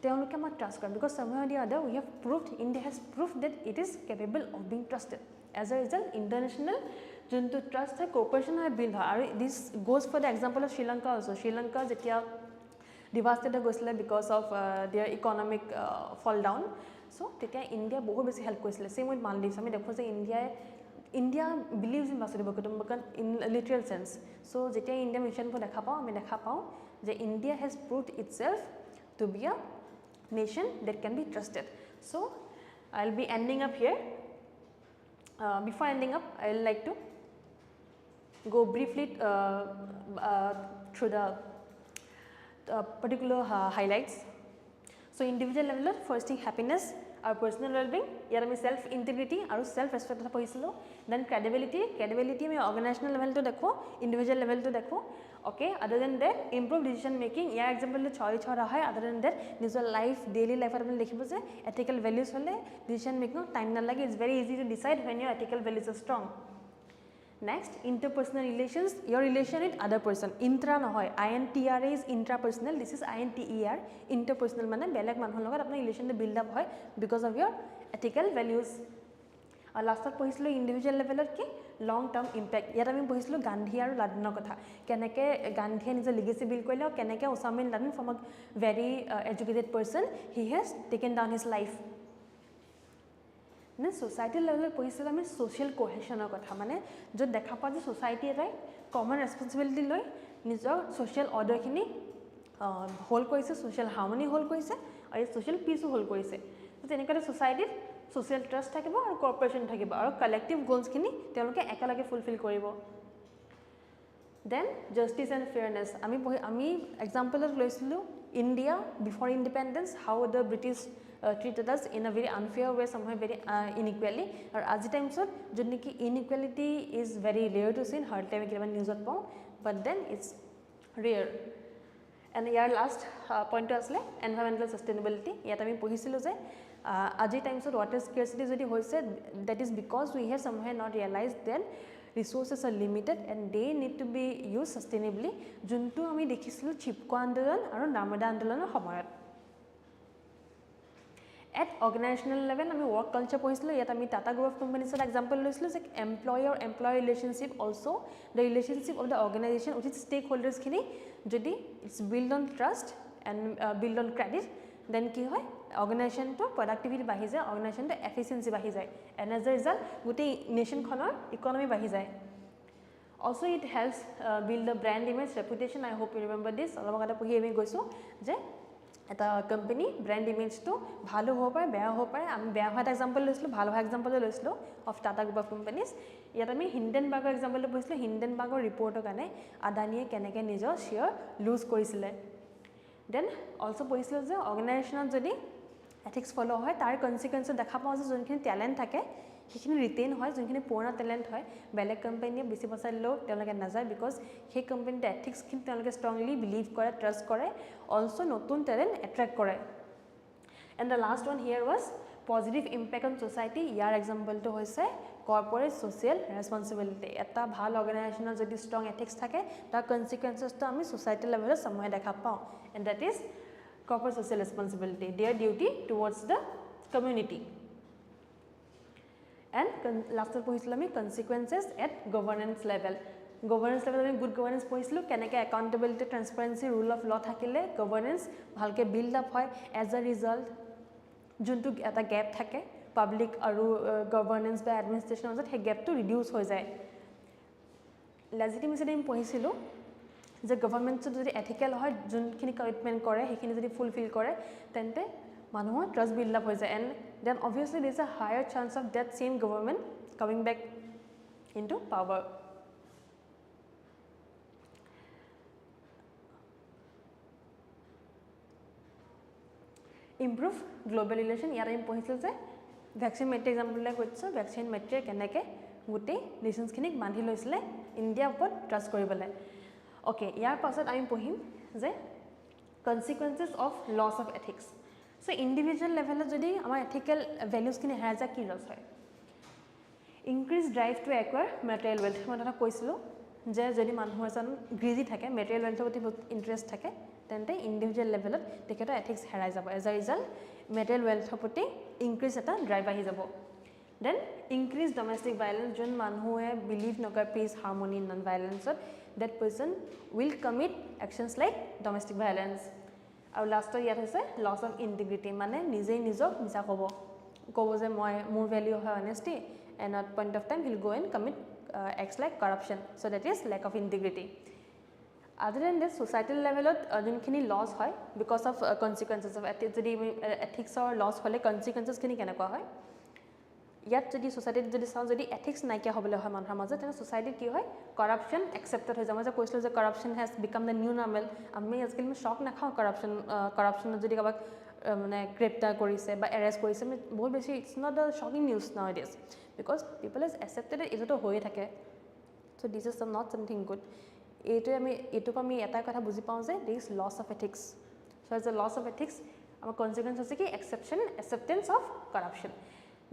তেওঁলোকে আমাক trust কৰে because somehow or the other we have proved India has proved that it is capable of being trusted as a result international junto trust hai cooperation hai build hai and this goes for the example of Sri Lanka also Sri Lanka jetia devastated goisile because of their economic fall down so tetia India bahut beshi help koisile same with Maldives ami dekho je India believes in Vasudhaiva Kutumbakam in a literal sense so jetia India mission ko dekha pao je India has proved itself to be a nation that can be trusted so I'll be ending up here before ending up I'll like to go briefly through the particular highlights so individual level first thing happiness our personal well-being here ami self integrity aru self respect ta poisilo then credibility me organizational level to dekho individual level to dekho okay other than that improve decision making here example to choi hai other than that নিজৰ life daily life apni likhibo je ethical values hole decision making time na lage it's very easy to decide when your ethical values are strong next interpersonal relations your relation with other person intra nohoy intra is intrapersonal this is inter interpersonal mane beleg manhor logot apna relation to build up hoy because of your ethical values last ত পঢ়িছিলো ইন্ডিভিজুৱেল লেভেলত কি লং term impact ইয়াত আমি পঢ়িছিলো গান্ধী আৰু লাডেনৰ কথা কেনেকৈ গান্ধীয়ে নিজৰ লিগেসি বিল্ড কৰিলে আৰু কেনেকৈ ওছামা বিন লাডেন ফ্ৰম আ very educated person he has taken down his life নে সোসাইটি লেভেলত পঢ়িছিলো আমি সোশ্যাল কোহেশনৰ কথা মানে য'ত দেখা পাওঁ যে সোসাইটি এটাই কমন ৰেছপন্সিবিলিটি লৈ নিজৰ সোশ্যাল অৰ্ডাৰখিনি হোল্ড কৰিছে সোশ্যাল হাৰ্মনি হোল্ড কৰিছে আৰু সোশ্যাল পিসও হোল্ড কৰিছে তো তেনেকৈ সোসাইটিত সোশ্যাল ট্ৰাষ্ট থাকিব আৰু কৰ্পোৰেচন থাকিব আৰু কালেক্টিভ গোলছখিনি তেওঁলোকে একেলগে ফুলফিল কৰিব দেন জাস্টিস এণ্ড ফেয়াৰনেছ আমি এক্সাম্পলত লৈছিলোঁ India before independence how the British treated us in a very unfair way, somewhere very inequally. Or as the times of inequality is very rare to see in hard time given news at pau, but then it's rare. And your last point to us like environmental sustainability. Yet I mean pohisilo je as the times of water scarcity jodi hoise that is because we have somewhere not realized that resources are limited and they need to be used sustainably. Juntu ami dekhisilu chipko andolon aru narmada andolonor samoyot at organizational level আমি work culture পঢ়িছিলো ইয়াত আমি Tata Group of Companies example লৈছিলো যে employer relationship also the relationship of the organization with its stakeholders খিনি যদি it's built on trust and built on credit then কি হয় organization to productivity বাঢ়ি যায় organization to efficiency বাঢ়ি যায় and as a result গোটেই nation খনৰ economy বাঢ়ি যায় also it helps build the brand image reputation I hope you remember this অলপ আগতে পঢ়ি আমি গৈছো যে এটা কোম্পানী ব্র্যান্ড ইমেজটো ভালো হ'ব পাৰে বেয়া হ'ব পাৰে আমি বেয়া হোৱা এক্সাম্পল লৈছিলোঁ ভাল হোৱা এক্সাম্পল লৈছিলোঁ of Tata group of companies ইয়াত আমি হিন্ডেনবাৰ্গৰ এক্সাম্পলটো পঢ়িছিলোঁ হিন্ডেনবাৰ্গৰ ৰিপৰ্টৰ কাৰণে আদানীয়ে কেনেকৈ নিজৰ শ্বেয়াৰ লুজ কৰিছিলে দেন অলছো পঢ়িছিলোঁ যে অৰ্গেনাইজেশ্যনত যদি এথিক্স ফলো হয় তাৰ কনচিকুৱেঞ্চ দেখা পাওঁ যে যোনখিনি টেলেণ্ট থাকে সেইখিনি ৰিটেইন হয় যোনখিনি পুৰণা টেলেণ্ট হয় বেলেগ কোম্পানীয়ে বেছি বছৰ লৈ তেওঁলোকে নাযায় বিকজ সেই কোম্পানীৰ এথিক্সখিনি তেওঁলোকে ষ্ট্ৰংলি বিলিভ কৰে ট্ৰাষ্ট কৰে অলছো নতুন টেলেণ্ট এট্ৰেক্ট কৰে and the last one here was positive impact on society ইয়াৰ এক্সাম্পলটো হৈছে কৰ্পৰেট ছ'চিয়েল ৰেছপনচিবিলিটি এটা ভাল অৰ্গেনাইজেশ্যনৰ যদি ষ্ট্ৰং এথিক্স থাকে তাৰ কনচিকুৱেঞ্চেছটো আমি ছ'চাইটি লেভেলত সময় দেখা পাওঁ and that is corporate social responsibility their duty towards the community and last পঢ়িছিলোঁ আমি consequences at governance level আমি good governance পঢ়িছিলোঁ কেনেকৈ accountability transparency rule of law থাকিলে governance ভালকৈ build up হয় as a result যোনটো এটা gap থাকে public আৰু governance বা administration মাজত সেই gapটো reduce হৈ যায় legitimacy আমি পঢ়িছিলোঁ যে government যদি ethical হয় যোনখিনি commitment কৰে সেইখিনি যদি fulfill কৰে তেন্তে মানুহৰ trust build up হৈ যায় and then obviously there is a higher chance of that same government coming back into power improve global relation ইয়াৰ আমি পঢ়িছিলোঁ যে ভ্যাকচিন মেট্ৰি এক্সাম্পল কৈছোঁ ভ্যাকচিন মেট্ৰি কেনেকৈ গোটেই নেশ্যনছখিনিক বান্ধি লৈছিলে ইণ্ডিয়াৰ ওপৰত ট্ৰাষ্ট কৰিবলৈ অ'কে ইয়াৰ পাছত আমি পঢ়িম যে consequences of loss of ethics so individual লেভেলত যদি আমাৰ এথিকেল ভেলুজখিনি হেৰাই যায় কি লছ হয় increase drive to acquire material wealth মই এটা কৈছিলোঁ যে যদি মানুহ এজন গ্ৰিজি থাকে মেটেৰিয়েল ৱেল্থৰ প্ৰতি বহুত ইণ্টাৰেষ্ট থাকে তেন্তে ইণ্ডিভিজুৱেল লেভেলত তেখেতৰ এথিক্স হেৰাই যাব এজ এ ৰিজাল্ট মেটেৰিয়েল ৱেল্থৰ প্ৰতি ইনক্ৰিজ এটা ড্ৰাইভ আহি যাব দেন ইনক্ৰিজ ডমেষ্টিক ভাইলেঞ্চ যোন মানুহে বিলিভ নকৰে পিচ হাৰ্মনি নন ভাইলেঞ্চত that person will commit actions like domestic violence আৰু লাষ্টৰ ইয়াত হৈছে লছ অফ ইণ্টিগ্ৰিটি মানে নিজেই নিজক মিছা ক'ব যে মই মোৰ ভেলিউ হয় honesty and at point of time he'll go' and commit acts like corruption so that is lack of integrity other than this societal level যোনখিনি লছ হয় because of consequences of যদি ethics or loss হলে consequences খিনি কেনেকুৱা হয় ইয়াত যদি সোসাইটিত যদি চাওঁ যদি এথিক্স নাইকিয়া হ'বলৈ হয় মানুহৰ মাজত তেনে সোসাইটিত কি হয় কৰাপশ্যন একচেপ্টেড হৈ যায় মই যে কৈছিলোঁ যে corruption has became the new normal আমি আজিকালি আমি শ্বক নাখাওঁ কৰাপশ্যনত যদি কাৰোবাক মানে গ্ৰেপ্তাৰ কৰিছে বা এৰেষ্ট কৰিছে আমি বহুত বেছি it's not the shocking news now it is because people is accepted এইটোতো হৈয়ে থাকে so' this is not something good এইটোৰ আমি এটা কথা বুজি পাওঁ যে this loss of ethics so' as a loss of ethics আমাৰ কনচিকুৱেঞ্চ হৈছে কি acceptance of corruption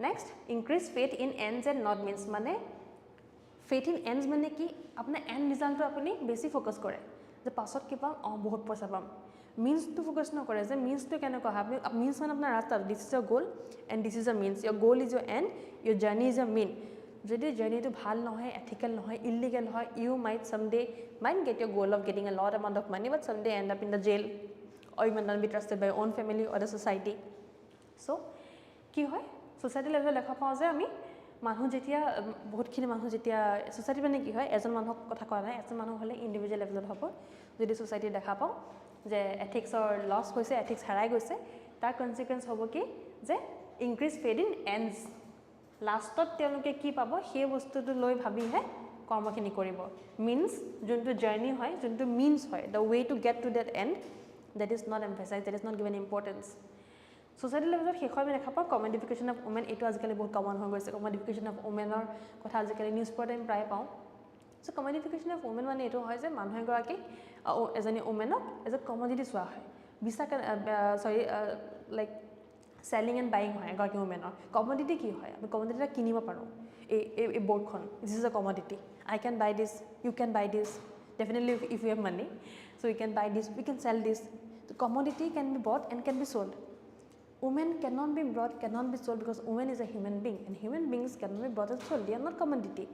next increase faith in ends and not means মানে ফেথ ইন এণ্ডছ মানে কি আপোনাৰ এণ্ড ৰিজাল্টটো আপুনি বেছি ফ'কাছ কৰে যে পাছত কি পাম বহুত পইচা পাম মিনছটো ফ'কাছ নকৰে যে মিনছটো কেনেকুৱা হয় আপুনি মিনছ মানে আপোনাৰ ৰাস্তা দিছ is uh' goal and this is uh' means your goal is your end your journey is uh' mean যদি জাৰ্ণিটো ভাল নহয় এথিকেল নহয় ইলিগেল হয় you might ছামডে mite get your goal of getting a lot amount of money but someday end up in the jail or you might not be trusted by own family or the society so' কি হয় society লেভেলত দেখা পাওঁ যে আমি মানুহ যেতিয়া বহুতখিনি মানুহ যেতিয়া ছ'চাইটি মানে কি হয় এজন মানুহক কথা কোৱা নাই এজন মানুহ হ'লে ইণ্ডিভিজুৱেল লেভেলত হ'ব যদি ছ'চাইটি দেখা পাওঁ যে এথিক্সৰ লছ হৈছে এথিক্স হেৰাই গৈছে তাৰ কনসিকুৱেন্স হ'ব কি যে ইনক্ৰিজ ফেড ইন এন্ডস লাষ্টত তেওঁলোকে কি পাব সেই বস্তুটো লৈ ভাবিহে কৰ্মখিনি কৰিব মিন্স যোনটো জাৰ্নি হয় যোনটো মিন্স হয় the way to get to that end that is not emphasised that is not given importance society লেভেলত শেষ হয় দেখা পাওঁ কমডিফিকেশ্যন অফ ওমেন এইটো আজিকালি বহুত কমন হৈ গৈছে কমডিফিকেশ্যন অফ ওমেনৰ কথা আজিকালি নিউজ পৰ্টেল প্ৰায় পাওঁ সো কমডিফিকেশ্যন অফ ওমেন মানে এইটো হয় যে মানুহ এগৰাকী এজনী ওমেনক এজ এ কমডিটি চোৱা হয় বিশ্বাস লাইক selling and buying হয় এগৰাকী ওমেনৰ কমডিটি কি হয় আমি কমডিটি এটা কিনিব পাৰোঁ এই বোৰ্ডখন this is a commodity I can buy this you can buy this definitely if you have money so you can buy this we can sell this the commodity can be bought and can be sold women cannot be bought cannot be sold because women is a human being and human beings cannot be bought and sold they are not commodity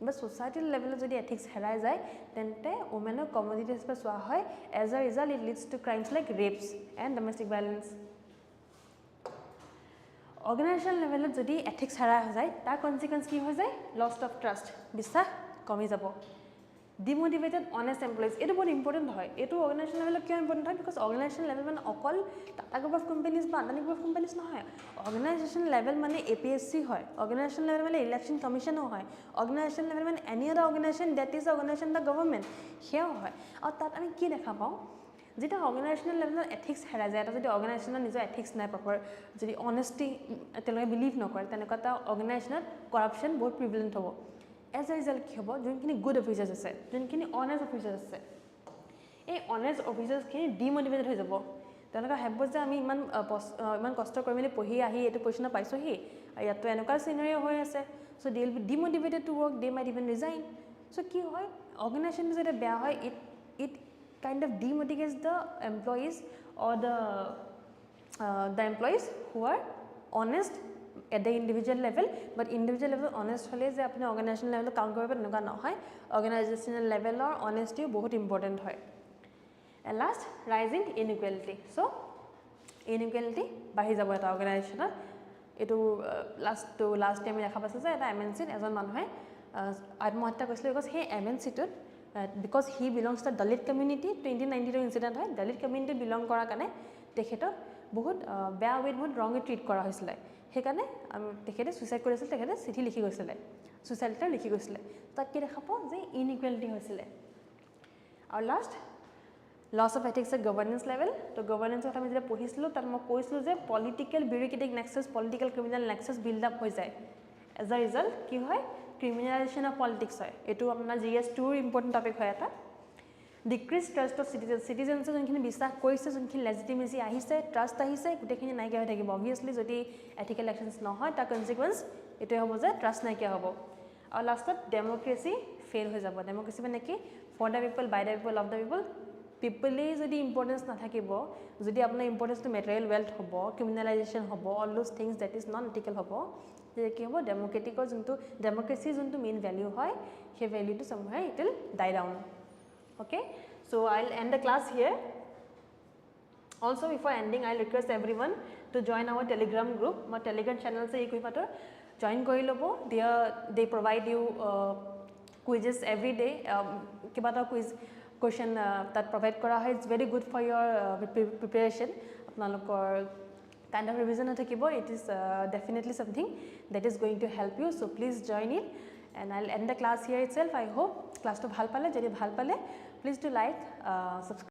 but society level যদি ethics হেৰাই যায় তেন্তে womenৰ commodities হিচাপে চোৱা হয় as a result it leads to crimes like rapes and domestic violence organizational level যদি ethics হেৰাই যায় তাৰ consequence কি হৈ যায় loss of trust বিশ্বাস কমি যাব ডিমোটিভেটেড অনেষ্ট এমপ্লয়িজ এইটো বহুত ইম্পৰ্টেণ্ট হয় এইটো অৰ্গেনাইজেশ্যন লেভেলত কিয় ইম্পৰ্টেণ্ট হয় বিকজ অৰ্গেনাইজেশ্যন লেভেল মানে অকল টাটা গ্ৰুপ অফ কোম্পানীজ বা আদানী গ্ৰুপ অফ কোম্পানীজ নহয় অৰ্গেনাইজেশ্যন লেভেল মানে APSC হয় অৰ্গেনাইজেশ্যন লেভেল মানে ইলেকশ্যন কমিশ্যনো হয় অৰ্গেনাইজেশ্যন লেভেল মানে any other organisation that is organisation the government সেয়াও হয় আৰু তাত আমি কি দেখা পাওঁ যেতিয়া অৰ্গেনাইজেশ্যনেল লেভেলত এথিক্স হেৰাই যায় এটা যদি অৰ্গেনাইজেশ্যনৰ নিজৰ এথিক্স নাই প্ৰপাৰ যদি অনেষ্টি তেওঁলোকে বিলিভ নকৰে তেনেকুৱা এটা অৰ্গেনাইজেশ্যনত কৰাপশ্যন বহুত প্ৰিভিলেণ্ট হ'ব as a result কি হ'ব যোনখিনি গুড অফিচাৰ্ছ আছে যোনখিনি অনেষ্ট অফিচাৰ্ছ আছে এই অনেষ্ট অফিচাৰ্ছখিনি ডিমোটিভেটেড হৈ যাব তেওঁলোকে ভাবিব যে আমি ইমান কষ্ট কৰি মেলি পঢ়ি আহি এইটো পজিশ্যনত পাইছোঁহি আৰু ইয়াততো এনেকুৱা চিনাৰিঅ' হৈ আছে so' they will be demotivated to work they might even resign so' কি হয় অৰ্গেনাইজেশ্যনটো যেতিয়া বেয়া হয় it kind of demotivates the employees or the employees who are honest at the individual level but individual level honest hole je apni organization level count koribe tenuka na hoy organizational level or honesty bahut important hoy and last rising inequality so inequality bahi jabo eta organization etu last time dekha paise je eta MNC ejon manuhe atmohatya koisile because he MNC tut because he belongs to Dalit community 2092 incident hoy Dalit community belong kora kane tekheto bahut bea way bahut wrongly treat kora hoisile সেইকাৰণে তেখেতে suicide কৰিছিল তেখেতে চিঠি লিখি গৈছিলে suicide letter লিখি গৈছিলে তাক কি দেখা পাওঁ যে ইনইকুৱেলিটি হৈছিলে আৰু last loss of ethics at governance level তো গভৰ্নেন্সৰ কথা আমি যেতিয়া পঢ়িছিলোঁ তাত মই কৈছিলোঁ যে political bureaucratic nexus political criminal nexus build up হৈ যায় এজ আ ৰিজাল্ট কি হয় ক্ৰিমিনেলাইজেশ্যন অফ পলিটিক্স হয় এইটো আপোনাৰ GS2ৰ ইম্পৰ্টেণ্ট টপিক হয় এটা ডিক্ৰিজ ট্ৰাষ্ট অফ চিটিজেন্সে যোনখিনি বিশ্বাস কৰিছে যোনখিনি লেজিটিমেচি আহিছে ট্ৰাষ্ট আহিছে গোটেইখিনি নাইকিয়া হৈ থাকিব অবভিয়াছলি যদি এথিকেল একশ্যনছ নহয় তাৰ কনচিকুৱেঞ্চ এইটোৱে হ'ব যে ট্ৰাষ্ট নাইকিয়া হ'ব আৰু লাষ্টত ডেম'ক্ৰেচি ফেইল হৈ যাব ডেম'ক্ৰেচি মানে কি for the people by the people of the people পিপলেই যদি ইম্পৰ্টেঞ্চ নাথাকিব যদি আপোনাৰ ইম্পৰ্টেঞ্চটো মেটেৰিয়েল ৱেল্থ হ'ব ক্ৰিমিনেলাইজেশ্যন হ'ব all those things that is non ethical হ'ব তেতিয়া কি হ'ব ডেম'ক্ৰেটিকৰ যোনটো ডেম'ক্ৰেচিৰ যোনটো মেইন ভেলিউ হয় সেই ভেলিউটো somewhere it will die down okay so I'll end the class here also before ending I'll request everyone to join our telegram group my telegram channel se eKuhipath join kori lobo they provide you quizzes every day kiba ta quiz question that provide kora hoy it's very good for your preparation apnalokor kind of revision thakibo it is definitely something that is going to help you so please join in and I'll end the class here itself I hope class to bhal pale jodi bhal pale please do like subscribe